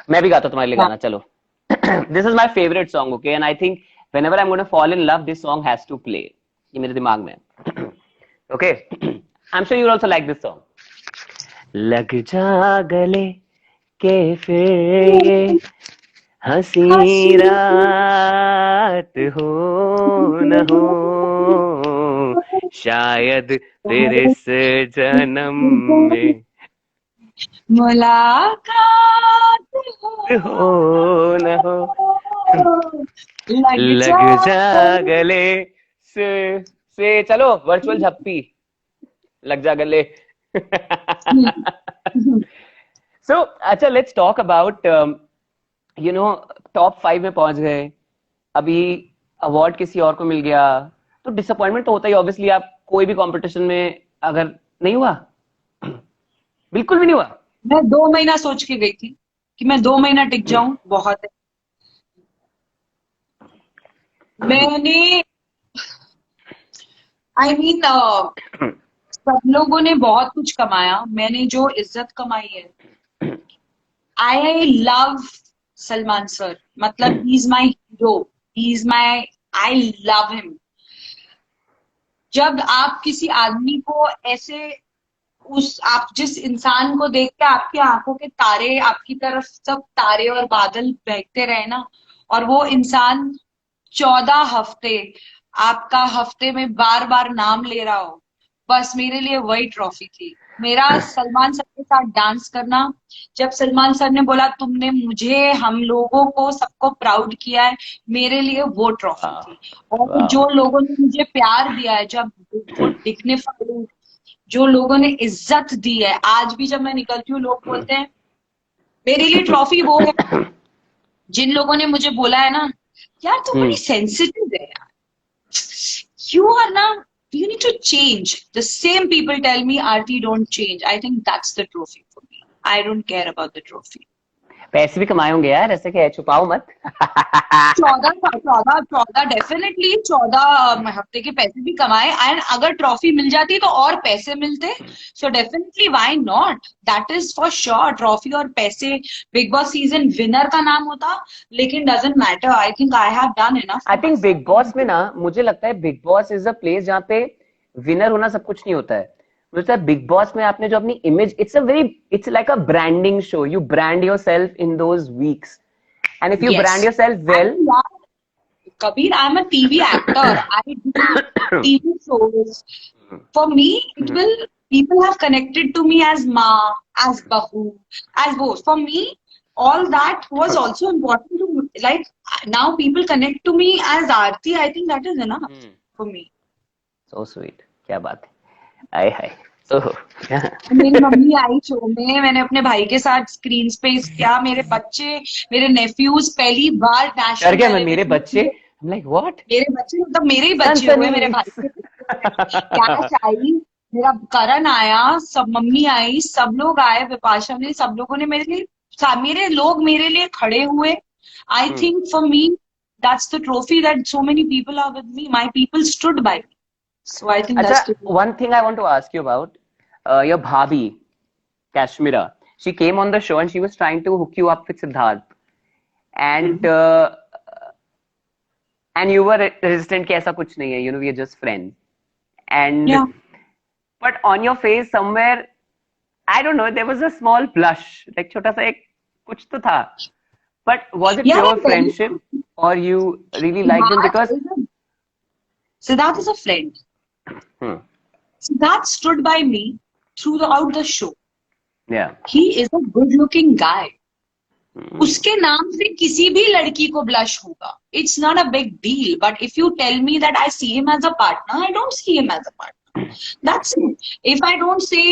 S1: मैं भी गाता हूँ तुम्हारे लिए गाना, चलो। This is my favourite song, okay, and I think whenever I'm going to fall in love, this song has to play. ये मेरे दिमाग में है। Okay, I'm sure you also like this song. लग जा गले के फिर ये हंसी रात हो न हो, शायद फिर इस जन्म में
S2: मुलाकात
S1: हो न हो।
S2: लग जा।
S1: लग जा गले से चलो वर्चुअल झप्पी, लग जा गले। सो अच्छा, let's talk about you know, top 5 में पहुंच गए, अभी अवार्ड किसी और को मिल गया, तो डिसअपॉइंटमेंट तो होता ही ऑब्वियसली। आप कोई भी कंपटीशन में अगर नहीं हुआ, बिल्कुल भी नहीं हुआ।
S2: मैं 2 महीना सोच के गई थी कि मैं 2 महीना टिक जाऊं, बहुत है। मैंने आई मीन सब लोगों ने बहुत कुछ कमाया, मैंने जो इज्जत कमाई है। आई लव सलमान सर, मतलब he is my hero, he is my, I love him. जब आप किसी आदमी को ऐसे, उस आप जिस इंसान को देख के आपकी आंखों के तारे, आपकी तरफ सब तारे और बादल बहते रहे ना, और वो इंसान 14 हफ्ते आपका हफ्ते में बार बार नाम ले रहा हो, बस मेरे लिए वही ट्रॉफी थी। मेरा सलमान सर के साथ डांस करना, जब सलमान सर ने बोला तुमने मुझे, हम लोगों को सबको प्राउड किया है, मेरे लिए वो ट्रॉफी
S1: वाह,
S2: थी। और
S1: वाह।
S2: जो लोगों ने मुझे प्यार दिया है, जब वो डिग्निफाइड, जो लोगों ने इज्जत दी है, आज भी जब मैं निकलती हूँ लोग बोलते हैं, मेरे लिए ट्रॉफी वो है जिन लोगों ने मुझे बोला है ना, यार तुम बड़ी सेंसिटिव है यार, you are now, you need to change. The same people tell me, Aarti, don't change. I think that's the trophy for me. I don't care about the trophy.
S1: पैसे भी कमाए होंगे यार, ऐसे क्या है, छुपाओ मत।
S2: 14 डेफिनेटली 14 हफ्ते के पैसे भी कमाए, एंड अगर ट्रॉफी मिल जाती तो और पैसे मिलते, so definitely why not, that is for sure. Trophy और पैसे बिग बॉस सीजन विनर का नाम होता, लेकिन doesn't matter, I think I have done enough
S1: I
S2: for my
S1: think big Boss में
S2: सेल्फ।
S1: ना, मुझे लगता है big boss is a place जहाँ पे विनर होना सब कुछ नहीं होता है। मुझे लगता है बिग बॉस में आपने जो अपनी image, it's a very, it's like a branding show, you brand your self in those weeks, and if you
S2: Yes.
S1: Brand your self well.
S2: And yeah, Kabir, I'm a TV actor. I do TV shows. For me, it will, people have connected to me as Ma, as Bahu, as both. For me, all that was also important to, like, now people connect to me as Aarti. I think that is enough for me.
S1: So sweet, क्या बात है, आय हाय। सो
S2: मेरी mummy I show में, मैंने अपने भाई के साथ स्क्रीन स्पेस किया, मेरे बच्चे, मेरे नेफ्यूज पहली बार
S1: डर
S2: नेशनल
S1: गया मैं, मेरे
S2: टेलीविजन
S1: बच्चे,
S2: पे,
S1: लाइक व्हाट,
S2: मेरे बच्चे मतलब मेरे ही बच्चे हुए, मेरे भाई
S1: सनसनीज।
S2: के कैश आई, मेरा करण आया, सब मम्मी आई, सब लोग आए, विपाशा ने, सब लोगों ने मेरे लिए, मेरे लोग मेरे लिए खड़े हुए। I think for me that's the trophy, that so many people are with me, my people stood by me, so I think
S1: अच्छा,
S2: that's the
S1: one thing I want to ask you about, your bhabhi Kashmira, she came on the show and she was trying to hook you up with Siddharth, and you were resistant कि ऐसा कुछ नहीं है, you know, we are just friends, and
S2: या
S1: but on your face somewhere, I don't know, there was a small blush, like छोटा सा एक कुछ तो था, but was it
S2: यार
S1: pure friendship or you really liked him because
S2: Siddharth is a friend.
S1: hmm,
S2: Siddharth stood by me throughout the show.
S1: yeah,
S2: He is a good looking guy. उसके नाम से किसी भी लड़की को ब्लश होगा. It's not a big deal. But if you tell me that I see him as a partner, I don't see him as a partner. That's it. If I don't say,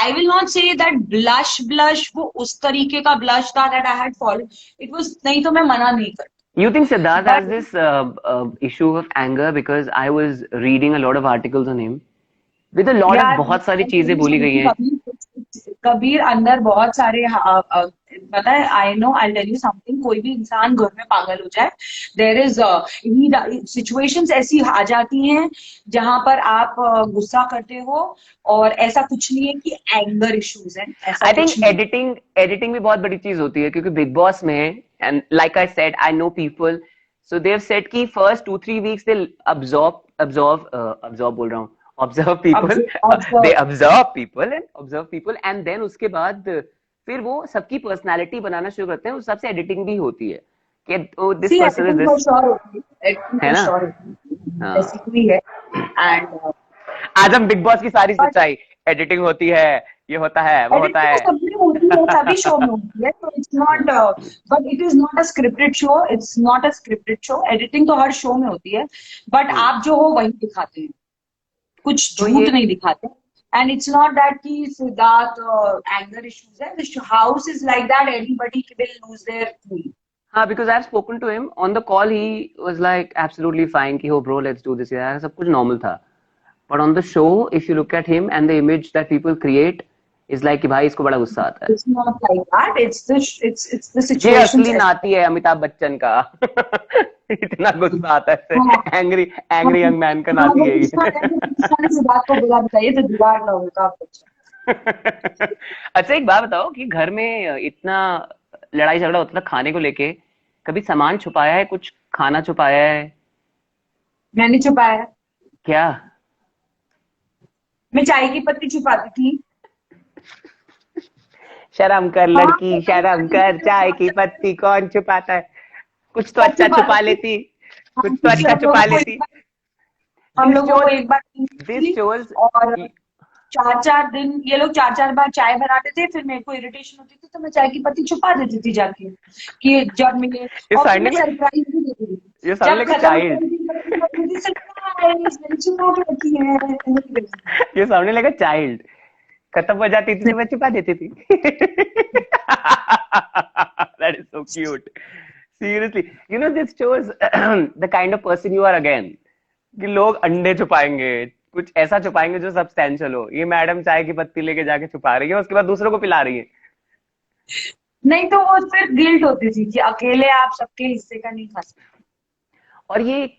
S2: I will not say that blush वो उस तरीके का blush था that I had fallen. It was, नहीं तो मैं मना नहीं करती.
S1: You think Siddharth
S2: But
S1: has this issue of anger? Because I was reading a lot of articles on him. With a lot of
S2: यार
S1: बहुत सारी चीजें बोली गई हैं.
S2: कबीर अंदर बहुत सारे पता है, I know, I tell you something, कोई भी इंसान घर में पागल हो जाए, देयर इज सिचुएशंस ऐसी आ जाती हैं जहां पर आप गुस्सा करते हो, और ऐसा कुछ नहीं है कि एंगर इश्यूज हैं, ऐसा
S1: आई
S2: कुछ
S1: थिंक
S2: नहीं.
S1: एडिटिंग भी बहुत बड़ी चीज होती है, क्योंकि बिग बॉस में, and like I said, I know people, so they have said कि फर्स्ट 2-3 वीक्स दे अब्जॉर्ब बोल रहा हूँ, observe people, they observe people and then उसके बाद फिर वो सबकी पर्सनालिटी बनाना शुरू करते हैं, उस सबसे एडिटिंग भी होती है कि दिस पर्सन इज
S2: एडिटिंग तो
S1: दिस,
S2: श्योर होती है, एडिटिंग
S1: है
S2: तो
S1: ना?
S2: श्योर होती है,
S1: हाँ।
S2: बेसिकली है. एंड
S1: आज हम बिग बॉस की सारी सच्चाई, एडिटिंग होती है, ये होता है, वो होता
S2: एडिटिंग तो
S1: है.
S2: सब में होती ये सभी शो में होती है, तो it's not, but it is not a scripted show, it's not a scripted show. Editing तो हर शो में होती है, बट आप जो हो वही दिखाते हैं, कुछ
S1: तो
S2: झूठ
S1: ये
S2: नहीं दिखाते। एंड इट्स नॉट दैट कि सिद्धार्थ एंगर इश्यूज है, the house is like that, everybody will lose their cool.
S1: हाँ, because I've spoken to him on the call, he was like absolutely fine कि हो bro let's do this यार, सब कुछ normal था. But on the show if you look at him and the image that people create is like कि भाई इसको बड़ा गुस्सा आता है.
S2: It's not like that, it's the
S1: ये
S2: सिचुएशंस
S1: असली
S2: ऐसे।
S1: नाती है अमिताभ बच्चन का. इतना गुस्सा आता है,
S2: हाँ,
S1: एंग्री
S2: हाँ,
S1: एंग्री यंग मैन का
S2: हाँ,
S1: नाती
S2: वो
S1: है
S2: कृष्णा
S1: ये.
S2: है, तो कृष्णा ने सिद्धार्थ को बुला बताइए तो जुगाड़ ना होगा आप बच्चा।
S1: अच्छा एक बात बताओ कि घर में इतना लड़ाई झगड़ा होता था खाने को लेके, कभी सामान छुपाया है, कुछ खाना छुपाया है
S2: मैंने छुपाया,
S1: क्या?
S2: मैं चाय की पत्ती छुपाती थी।
S1: शर्म कर
S2: हाँ,
S1: लड़की, शर्म कर, चाय की पत्ती कौन छुपाता है? कुछ तो
S2: सब
S1: अच्छा
S2: छुपाती
S1: छुपा
S2: थी।
S1: लेती, कुछ तो
S2: क्योंकि
S1: अच्छा
S2: हम
S1: छुपा
S2: लोगों को एक
S1: लेती.
S2: बार हम
S1: दिस
S2: लोगों को
S1: शोज
S2: एक बार टीम
S1: दिस
S2: थी,
S1: शोज
S2: और 4-4 दिन ये लोग 4-4 बार चाय बनाते थे, फिर मेरे को इरिटेशन होती थी तो मैं चाय की पत्ती छुपा देती थी जाके, कि जब मिले।
S1: ये
S2: और फिर मैं
S1: साउंडिंग
S2: सरप्राइज भी देती थी,
S1: ये साउंड
S2: जब
S1: लाइक अ
S2: खत्म हो
S1: चाइल्ड.
S2: जाती थी पत्ती बोलती थी सरप्राइज मैंने छुपा के रखी है, ऐसे करती थी।
S1: ये साउंड लाइक अ चाइल्ड. खत्म हो जाती थी तो मैं छुपा देती थी. That is so cute. Seriously, you know this shows the kind of person you are again. कि लोग अंडे छुपाएंगे, कुछ ऐसा छुपाएंगे जो सब्सटेंशियल हो. ये मैडम चाय की पत्ती लेके जाके छुपा रही है, उसके बाद दूसरों को पिला रही है.
S2: नहीं तो वो फिर गिल्ट होती थी कि अकेले आप सबके हिस्से का नहीं खा सकते।
S1: और ये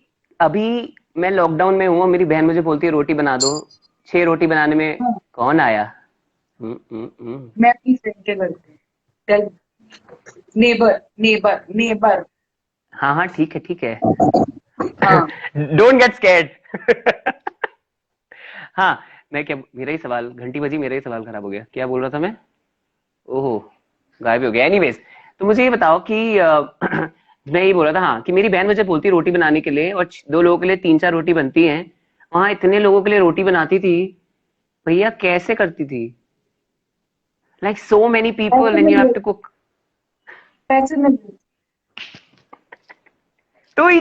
S1: अभी मैं लॉकडाउन में हूँ, मेरी बहन मुझे बोलती है रोटी बना दो. 6 रोटी बनाने में
S2: हाँ,
S1: कौन आया? हम्म.
S2: मैं अपनी फ्रेंड के घर पे, नेबर नेबर नेबर।
S1: हाँ हाँ ठीक है.
S2: हाँ,
S1: डोंट गेट स्कैर्ड. हाँ, मैं क्या, मेरा ही सवाल, घंटी बजी, मेरा ही सवाल खराब हो गया. क्या बोल रहा था मैं? ओहो, गायब ही हो गया. एनीवेज, तो मुझे ये बताओ कि मैं ये बोल रहा था हाँ, कि मेरी बहन मुझे बोलती है रोटी बनाने के लिए, और 2 लोगों के लिए 3-4 रोटी बनती हैं. वहां इतने लोगों के लिए रोटी बनाती थी, भैया कैसे करती थी? लाइक सो मेनी पीपल
S2: पैसे
S1: एंड यू
S2: मिल
S1: हैव
S2: गए,
S1: टू कुक.
S2: पैसे मिल गए।
S1: तू ही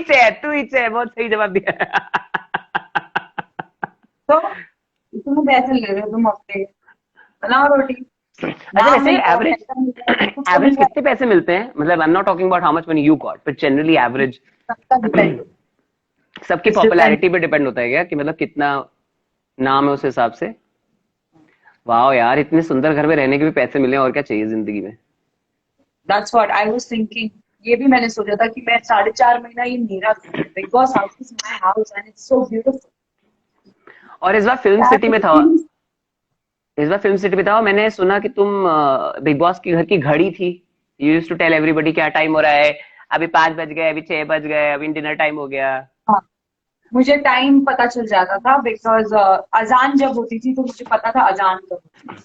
S1: है, बहुत सही जवाब दिया.
S2: तो इतने पैसे ले रहे हो तुम हफ्ते, बनाओ रोटी।
S1: अच्छा
S2: नाम
S1: वैसे
S2: में बहुत
S1: एवरेज
S2: पैसा मिल रहा है, कुछ तो मिल
S1: एवरेज
S2: रहा
S1: कितने पैसे मिलते हैं? मतलब आई am not talking about how much money you got, but generally average.
S2: है, सबका डिपेंड।
S1: सबकी
S2: इट्स डिपेंड।
S1: पॉपुलैरिटी पे डिपेंड होता है क्या, कि मतलब कितना नाम है उस हिसाब से? वाह यार, इतने सुंदर घर में रहने के भी पैसे मिले, और क्या चाहिए जिंदगी में.
S2: That's what I was thinking. ये भी मैंने सोचा था कि मैं 4.5 महीना, ये मेरा घर है, big Boss house is my house and it's so beautiful.
S1: और इस बार फिल्म सिटी में था, इस बार फिल्म सिटी में था, मैंने सुना कि तुम बिग बॉस की घर की घड़ी थी. You used to tell everybody क्या टाइम हो रहा है, अभी 5 बज गए, अभी 6 बज गए, अभी डिनर टाइम हो गया.
S2: हाँ, मुझे टाइम पता चल जाता था, बिकॉज अजान जब होती थी तो मुझे पता था अजान कब होती है।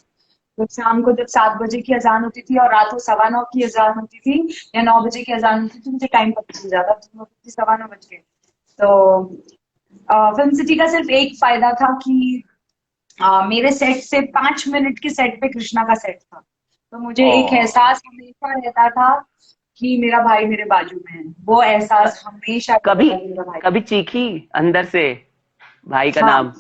S2: तो शाम को जब 7 बजे की अजान होती थी और रात को 9:15 की अजान होती थी या 9 बजे की अजान होती थी, मुझे टाइम पता चल जाता था, 9:15 तो फिल्म सिटी का सिर्फ एक फायदा था कि मेरे सेट से 5 मिनट के सेट पे कृष्णा का सेट था, तो मुझे एक
S1: ओ,
S2: एहसास हमेशा रहता था कि मेरा भाई मेरे बाजू में है। वो एहसास हमेशा रहता
S1: कभी
S2: था कि मेरा भाई।
S1: कभी चीखी अंदर से भाई का
S2: हाँ,
S1: नाम?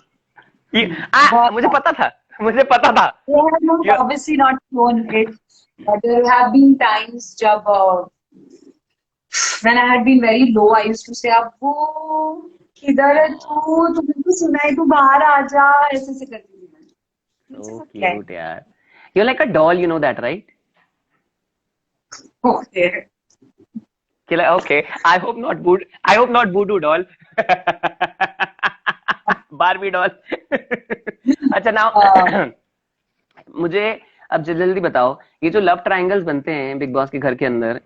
S1: ये,
S2: बहुत
S1: मुझे
S2: बार।
S1: पता था, मुझे पता था.
S2: They have not
S1: ये
S2: obviously not shown it, but there have been times जब when I had been very low, I used to say अब्बू किधर है तू, तुम्हें तो सुनाई, तू बाहर आ जा, ऐसे ऐसे करती थी मैं। मुझे
S1: सो
S2: तो क्या है।
S1: क्यूट यार. You like a doll, you know that right?
S2: Okay.
S1: Okay, I hope not voodoo doll. Barbie doll. अच्छा
S2: Uh,
S1: नाउ मुझे अब जल्दी जल्दी बताओ, ये जो लव ट्रायंगल्स बनते हैं बिग बॉस के घर के अंदर,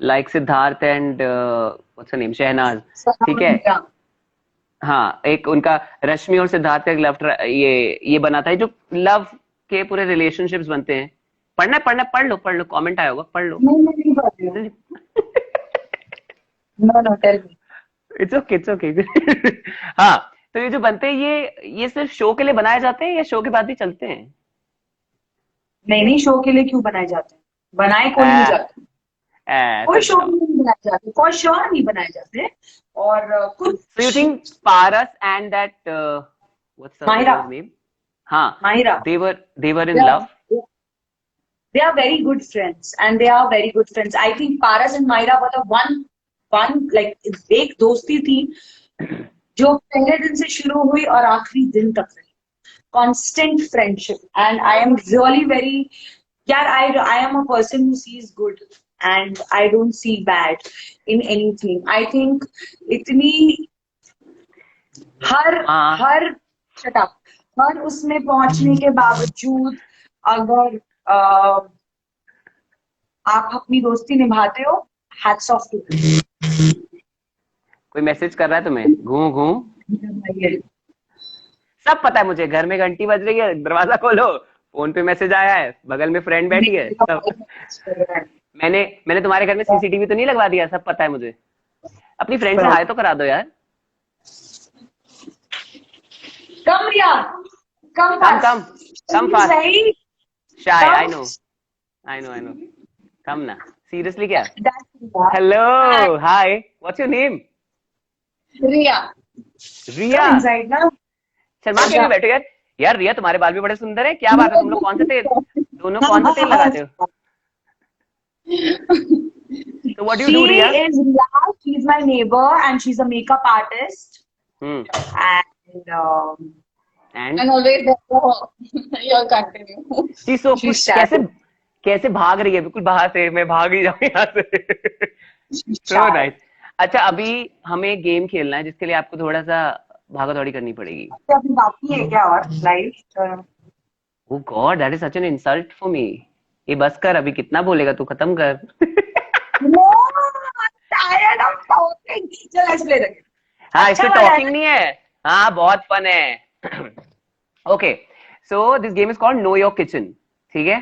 S1: like Siddharth and what's name, Shehnaaz. ठीक है.
S2: yeah.
S1: हाँ, एक उनका रश्मि और सिद्धार्थ का एक ये बना था, जो लव के पूरे रिलेशनशिप्स बनते हैं. पढ़ना है, पढ़ लो, कमेंट आया होगा, पढ़ लो.
S2: नहीं, मैं नहीं पढ़ रही हूँ। No, no, tell me.
S1: It's okay. हाँ, तो ये जो बनते हैं, ये सिर्फ शो के लिए बनाए जाते हैं या शो के बाद भी चलते हैं?
S2: नहीं नहीं, शो के लिए क्यों बनाए जाते हैं? बनाए कोई नहीं जाते, कोई
S1: सच
S2: शो
S1: बताओ।
S2: नहीं बनाए जाते, फॉर श्योर नहीं बनाए जाते। और कुछ
S1: So you think Paras and that what's the other
S2: Mahira,
S1: girl's name? हाँ,
S2: Mahira,
S1: they were
S2: they
S1: in
S2: are
S1: love.
S2: they are very good friends, and they are very good friends. I think Paras and Maira were the one like एक दोस्ती थी जो पहले दिन से शुरू हुई और आखिरी दिन तक रही। Constant friendship, and I am really very, yeah, I am a person who sees good and I don't see bad in anything. I think इतनी हर
S1: हाँ,
S2: हर shut up, हर उसमें पहुंचने के बावजूद अगर आप अपनी दोस्ती निभाते हो, हैट्स ऑफ टू
S1: कोई मैसेज कर रहा है तुम्हें? घू घू।
S2: यू।
S1: सब पता है मुझे, घर में घंटी बज रही है, दरवाजा खोलो, फोन पे मैसेज आया है, बगल में फ्रेंड बैठी है, सब। मैंने मैंने तुम्हारे घर में सीसीटीवी तो नहीं लगवा दिया? सब पता है मुझे। अपनी फ्रेंड से हाय तो करा दो यार।
S2: कम रिया, कम
S1: कम
S2: पास,
S1: कम कम फास्ट।
S2: सही
S1: शाय, आई
S2: कम।
S1: No, I know. कम ना, सीरियसली क्या?
S2: That's
S1: hello, hi, what's your name?
S2: Riya.
S1: Riya.
S2: Come inside ना।
S1: शर्मा क्यों नहीं बैठे यार? यार रिया, तुम्हारे बाल भी बड़े सुंदर है, क्या बात है? तुम लोग कौन से तेल, दोनों कौन सा तेल लगाते हो? So what do you
S2: She
S1: do, Riya?
S2: is Riya. She's my neighbor, and she's a makeup artist.
S1: Hmm.
S2: And
S1: And
S2: and always there for her. You'll continue.
S1: she's so
S2: She's
S1: कैसे
S2: shy.
S1: कैसे भाग रही है बिल्कुल बाहर से, मैं भाग ही जाऊं यहाँ से।
S2: She's
S1: सो
S2: shy.
S1: नाइस। अच्छा, अभी हमें गेम खेलना है जिसके लिए आपको थोड़ा सा भागा दौड़ी करनी पड़ेगी।
S2: तो अभी बाकी है क्या और live?
S1: Oh god, that is such an insult for me. ये बस कर, अभी कितना बोलेगा तू, खत्म कर।
S2: No, I'm tired of talking. चल let's play the game.
S1: हाँ,
S2: अच्छा
S1: इसमें
S2: वाला है
S1: टॉकिंग
S2: ना?
S1: नहीं है। हाँ, बहुत फन है। Okay, so this game is called know your kitchen. ठीक है?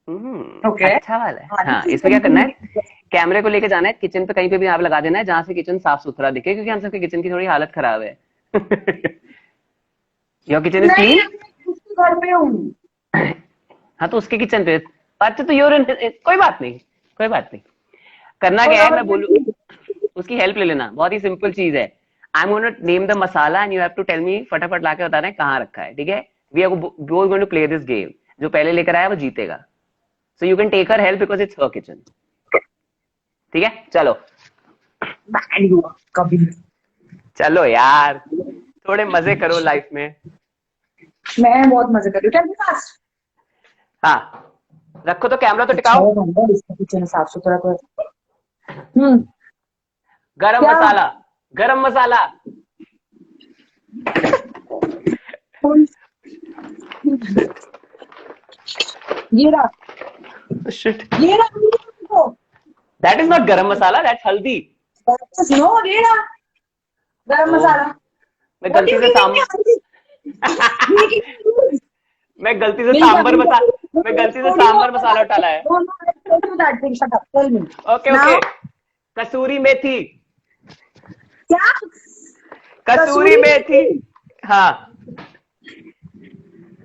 S2: Okay.
S1: अच्छा वाला है।
S2: हाँ,
S1: हाँ,
S2: this is
S1: इसमें क्या करना है,
S2: something.
S1: कैमरे को लेके जाना है, किचन पे कहीं पे भी आप लगा देना है जहां से किचन साफ सुथरा दिखे, क्योंकि हम सबके किचन की थोड़ी हालत खराब है। योर किचन इज
S2: नहीं,
S1: क्लीन।
S2: मैं उसके घर पे हूँ।
S1: हाँ, तो उसके किचन पे। अच्छा, तो योर, कोई बात नहीं, कोई बात नहीं। करना
S2: कोई
S1: क्या है,
S2: और
S1: मैं बोलू,
S2: नहीं।
S1: उसकी हेल्प ले लेना, बहुत ही सिंपल चीज है। I am going to name the masala and you have to tell me, फटाफट लाके बताना है कहाँ रखा है। ठीक है? We are going to play this game. जो पहले लेकर आया वो जीतेगा। So you can take her help because it's her kitchen. ठीक है, चलो।
S2: नहीं हुआ कभी।
S1: चलो यार, थोड़े मजे करो लाइफ में।
S2: मैं बहुत मजे कर रही हूँ। Tell me fast.
S1: हाँ, रखो तो कैमरा तो
S2: अच्छा
S1: टिकाओ।
S2: है बंदा, इसका किचन साफ सुथरा कर। हम्म।
S1: गरम
S2: क्या?
S1: मसाला, गरम मसाला।
S2: ये रहा,
S1: शिट,
S2: ये रहा।
S1: दैट इज नॉट गरम मसाला, दैट्स हल्दी।
S2: नो, ये रहा गरम
S1: ओ,
S2: मसाला।
S1: मैं
S2: What do
S1: गलती
S2: you
S1: से
S2: mean
S1: साम
S2: making use?
S1: मैं गलती से
S2: मिल गया,
S1: सांबर
S2: मिल
S1: मसा
S2: गया।
S1: मैं गलती से
S2: Audio
S1: sambar
S2: of
S1: masala
S2: that.
S1: डाला है।
S2: No, no, let's go to that thing. Shut up. Tell me.
S1: Okay
S2: Now,
S1: okay, कसूरी मेथी,
S2: क्या?
S1: कसूरी
S2: कसूरी
S1: मेथी।
S2: मेथी।
S1: हाँ।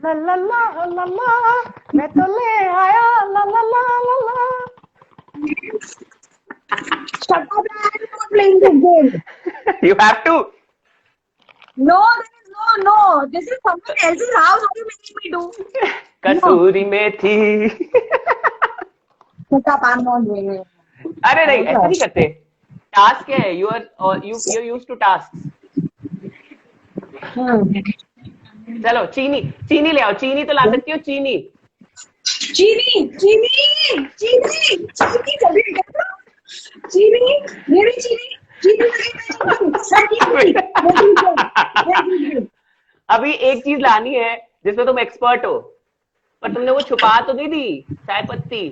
S1: ला ला ला ला ला, मैं तो ले आया, ला ला ला ला ला।
S2: Shut up, I'm not playing this game.
S1: You have to.
S2: No, there is no. This is someone else's house. What are you making me do? No.
S1: Kasuri methi.
S2: Shut up, I'm not doing it.
S1: अरे नहीं, ऐसे
S2: Okay.
S1: नहीं करते। Task क्या है, you use to task. चलो, चीनी, चीनी ले आओ, चीनी तो ला सकती हो, चीनी।
S2: चीनी, चीनी, चीनी, चीनी, जल्दी निकल। चीनी, ये भी चीनी, चीनी लगी, मैं जीत गई, मैं जीत गई, मैं जीत गई।
S1: अभी एक चीज लानी है जिसमें तुम एक्सपर्ट हो, पर तुमने वो छुपा तो दी थी, चाय पत्ती।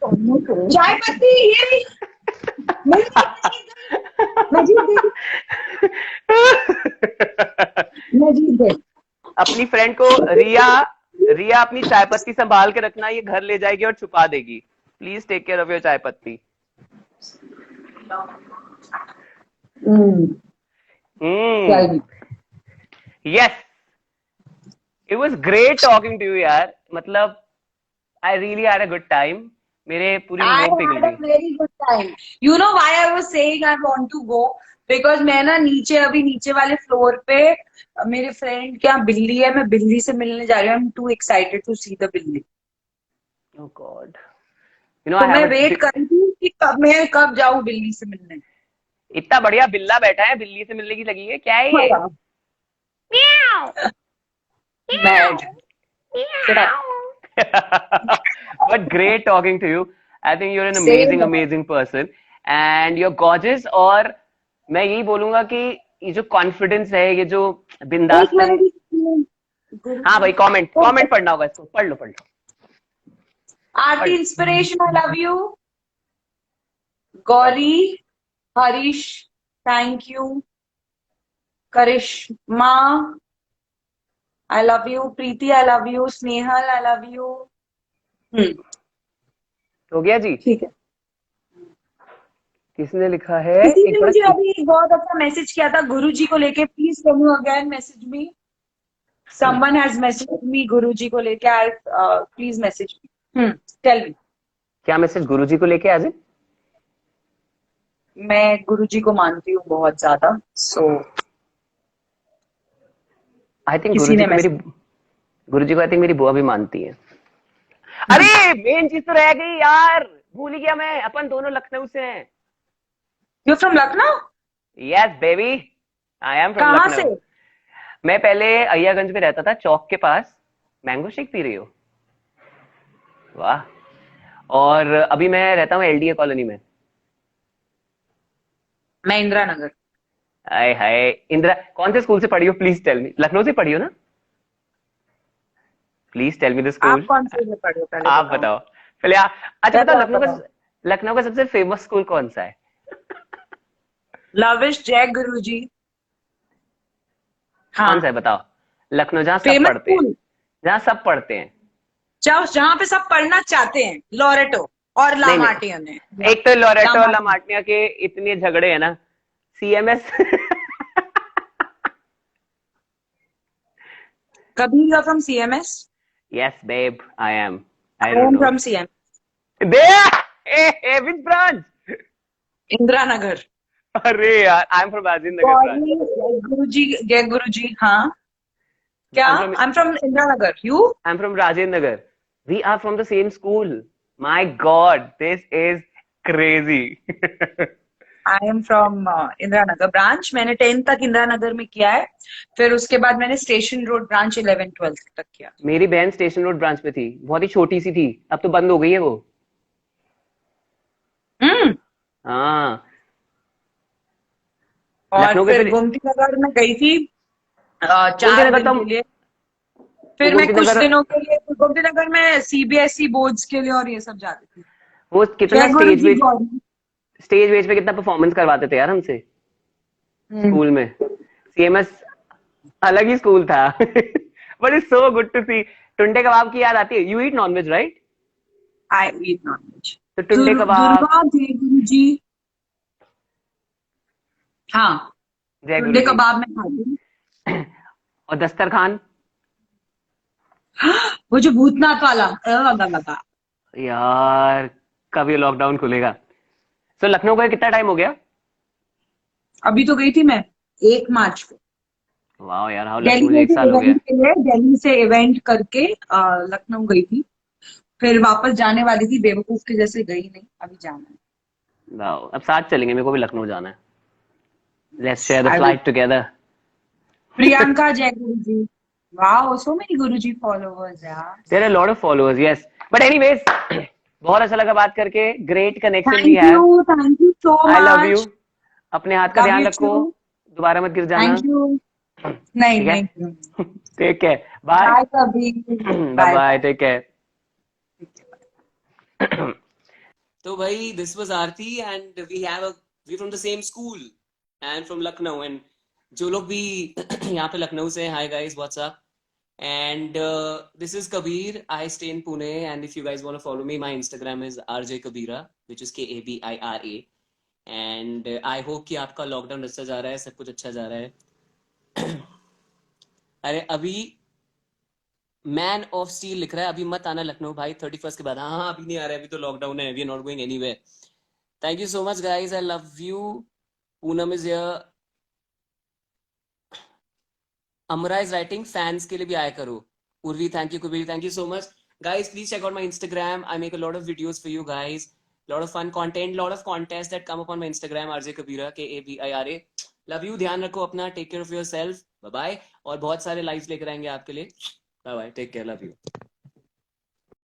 S2: चाय पत्ती, ये भी मैं जीत गई, मैं जीत गई, मैं जीत गई।
S1: अपनी फ्रेंड को, रिया, रिया अपनी चाय पत्ती संभाल के रखना, ये घर ले जाएगी और छुपा देगी। Please take care of your chai patti. Yes, It was great talking to you यार, मतलब I really had a good time. मेरे पूरी
S2: I
S1: नींद पिघल
S2: had a
S1: गई.
S2: very good time. You know why I was saying I want to go? Because मैं ना अभी नीचे वाले फ्लोर पे मेरे फ्रेंड के यहाँ बिल्ली है, मैं बिल्ली से मिलने जा रही हूँ. I'm too excited to see the बिल्ली.
S1: Oh God. You know
S2: तो
S1: I
S2: मैं
S1: have
S2: वेट कर रही थी कि कब जाऊँ बिल्ली से मिलने.
S1: इतना बढ़िया बिल्ला बैठा है, बिल्ली से मिलने की लगी है, क्या है ये? Meow.
S2: Mad. Shut up.
S1: But great talking to you. I think you're an
S2: Same.
S1: amazing person and you're gorgeous. और मैं यही बोलूंगा कि ये जो कॉन्फिडेंस है, ये जो
S2: एक
S1: बिंदासपन.
S2: मिनट.
S1: हाँ भाई, कमेंट पढ़ना होगा, इसको पढ़ लो
S2: आरती
S1: पढ़.
S2: Inspiration, I love you. Gauri, Harish, thank you. Karishma, I love you. Preeti, I love you. Snehal, I love you.
S1: हो गया जी.
S2: ठीक है.
S1: किसने लिखा है?
S2: किसी
S1: एक
S2: ने
S1: बार
S2: मुझे अभी एक बहुत अच्छा मैसेज किया था गुरुजी को लेके. Please can you again message me. Someone has message me Guruji को लेके. I please message me. Tell me.
S1: क्या मैसेज गुरुजी को लेके आज?
S2: मैं गुरुजी को मानती हूँ बहुत ज्यादा. सो
S1: आई थिंक
S2: किसी ने
S1: गुरुजी को आई थिंक मेरी बुआ भी मानती है. अरे मेन चीज तो रह गई यार, भूल ही गया मैं. अपन दोनों लखनऊ से हैं.
S2: You from Lucknow?
S1: Yes baby, I am from
S2: कहाँ
S1: लखनऊ.
S2: से?
S1: मैं पहले अय्यागंज में रहता था, चौक के पास. मैंगो शेक पी रही हो? वाह. और अभी मैं रहता हूँ एलडीए कॉलोनी में.
S2: मैं इंदिरा नगर.
S1: हाय हाय. इंदिरा कौन से स्कूल से पढ़ी हो? Please tell me. लखनऊ से पढ़ी हो ना? प्लीज टेल मी द
S2: आप
S1: स्कूल.
S2: कौन से में पढ़े हो पहले
S1: आप बताओ पहले. अच्छा बताओ,
S2: बताओ.
S1: लखनऊ का सबसे फेमस स्कूल कौन सा है?
S2: लविश जय गुरुजी. हाँ.
S1: कौन सा है बताओ? लखनऊ जहाँ सब
S2: फेमस
S1: पढ़ते हैं,
S2: स्कूल
S1: जहाँ सब पढ़ते हैं.
S2: जहाँ पे सब पढ़ना चाहते हैं. लॉरेटो और
S1: नहीं नहीं,
S2: लामार्टिया ने.
S1: एक तो लोरेटो और
S2: लामार्टिया.
S1: लामार्टिया के इतने झगड़े हैं ना. सीएमएस.
S2: कभी you are from CMS?
S1: Yes babe, I am. I
S2: I
S1: don't
S2: am
S1: no.
S2: From CM.
S1: They which branch?
S2: Indira Nagar.
S1: अरे यार, I am from Rajendra Nagar branch.
S2: Guruji Jai Guruji. हाँ. क्या? I am from Indira Nagar. You?
S1: I am from Rajendra Nagar. We are from the same school. My God, this is crazy.
S2: I am from Indira Nagar branch. मैंने 10th तक इंदिरा नगर में किया है. फिर उसके बाद मैंने स्टेशन रोड ब्रांच 11th-12th तक किया.
S1: मेरी बहन स्टेशन रोड ब्रांच में थी, बहुत ही छोटी सी थी. अब तो बंद हो गई है वो. हाँ.
S2: और फिर गोमती नगर में गई थी 4 दिन के लिए. फिर मैं कुछ दिनों के लिए गोमती नगर में सीबीएसई बोर्ड्स के लिए और ये सब जाती थी.
S1: वो कितना स्टेज वेज पे कितना परफॉर्मेंस करवाते थे यार हमसे स्कूल में. सीएमएस अलग ही स्कूल था. But it's so good to see. Tunde kebab की याद आती है. You eat nonveg right?
S2: I eat nonveg.
S1: तो टुंडे कबाब.
S2: जी. हाँ, टुंडे कबाब में खाती हूँ.
S1: और दस्तरखान.
S2: वो जो भूतनाथ वाला.
S1: यार कब ये लॉकडाउन खुलेगा? तो लखनऊ का कितना टाइम हो गया?
S2: अभी तो गई थी मैं 1 मार्च को.
S1: वाह यार, हाउ लकी. मुझे 1 साल हो गया.
S2: दिल्ली से इवेंट करके लखनऊ गई थी. फिर वापस जाने वाली थी, बेवकूफ के जैसे गई नहीं. अभी जाना है.
S1: वाह, अब साथ चलेंगे. मेरे को भी लखनऊ जाना है. Let's share the flight together.
S2: Priyanka Jai Guruji. Wow, so many Guruji followers यार.
S1: There are lot of followers. Yes, but anyways, बहुत अच्छा लगा बात करके. Great connection we have.
S2: Thank you so much.
S1: I love you. अपने हाथ का ध्यान रखो, दोबारा मत गिर जाना.
S2: Thank you. नहीं.
S1: Take care. Bye. Bye bye. Take care. तो भाई, this was Aarti and we from the same school and from Lucknow. And जो लोग भी यहाँ पे लखनऊ से, hi guys, what's up. And this is Kabir. I stay in Pune, and if you guys want to follow me, my Instagram is rjkabira, which is KABIRA. And I hope कि आपका lockdown अच्छा जा रहा है, सब कुछ अच्छा जा रहा है. अरे अभी मैन ऑफ स्टील लिख रहा है, अभी मत आना लखनऊ भाई 31 के बाद। हाँ हाँ, अभी नहीं आ रहा है, अभी तो लॉकडाउन है, we are not going anywhere. Thank you so much guys, I love you. Poonam is here. Amara is writing fans के लिए भी आया करो। Urvi thank you, Kubir thank you so much. Guys please check out my Instagram. I make a lot of videos for you guys, lot of fun content, lot of contests that come up on my Instagram, RJ Kabira, KABIRA। Love you, ध्यान रखो अपना, take care of your self, bye bye. और बहुत सारे lives लेकर आएंगे आपके लिए। Bye bye, take care, love you.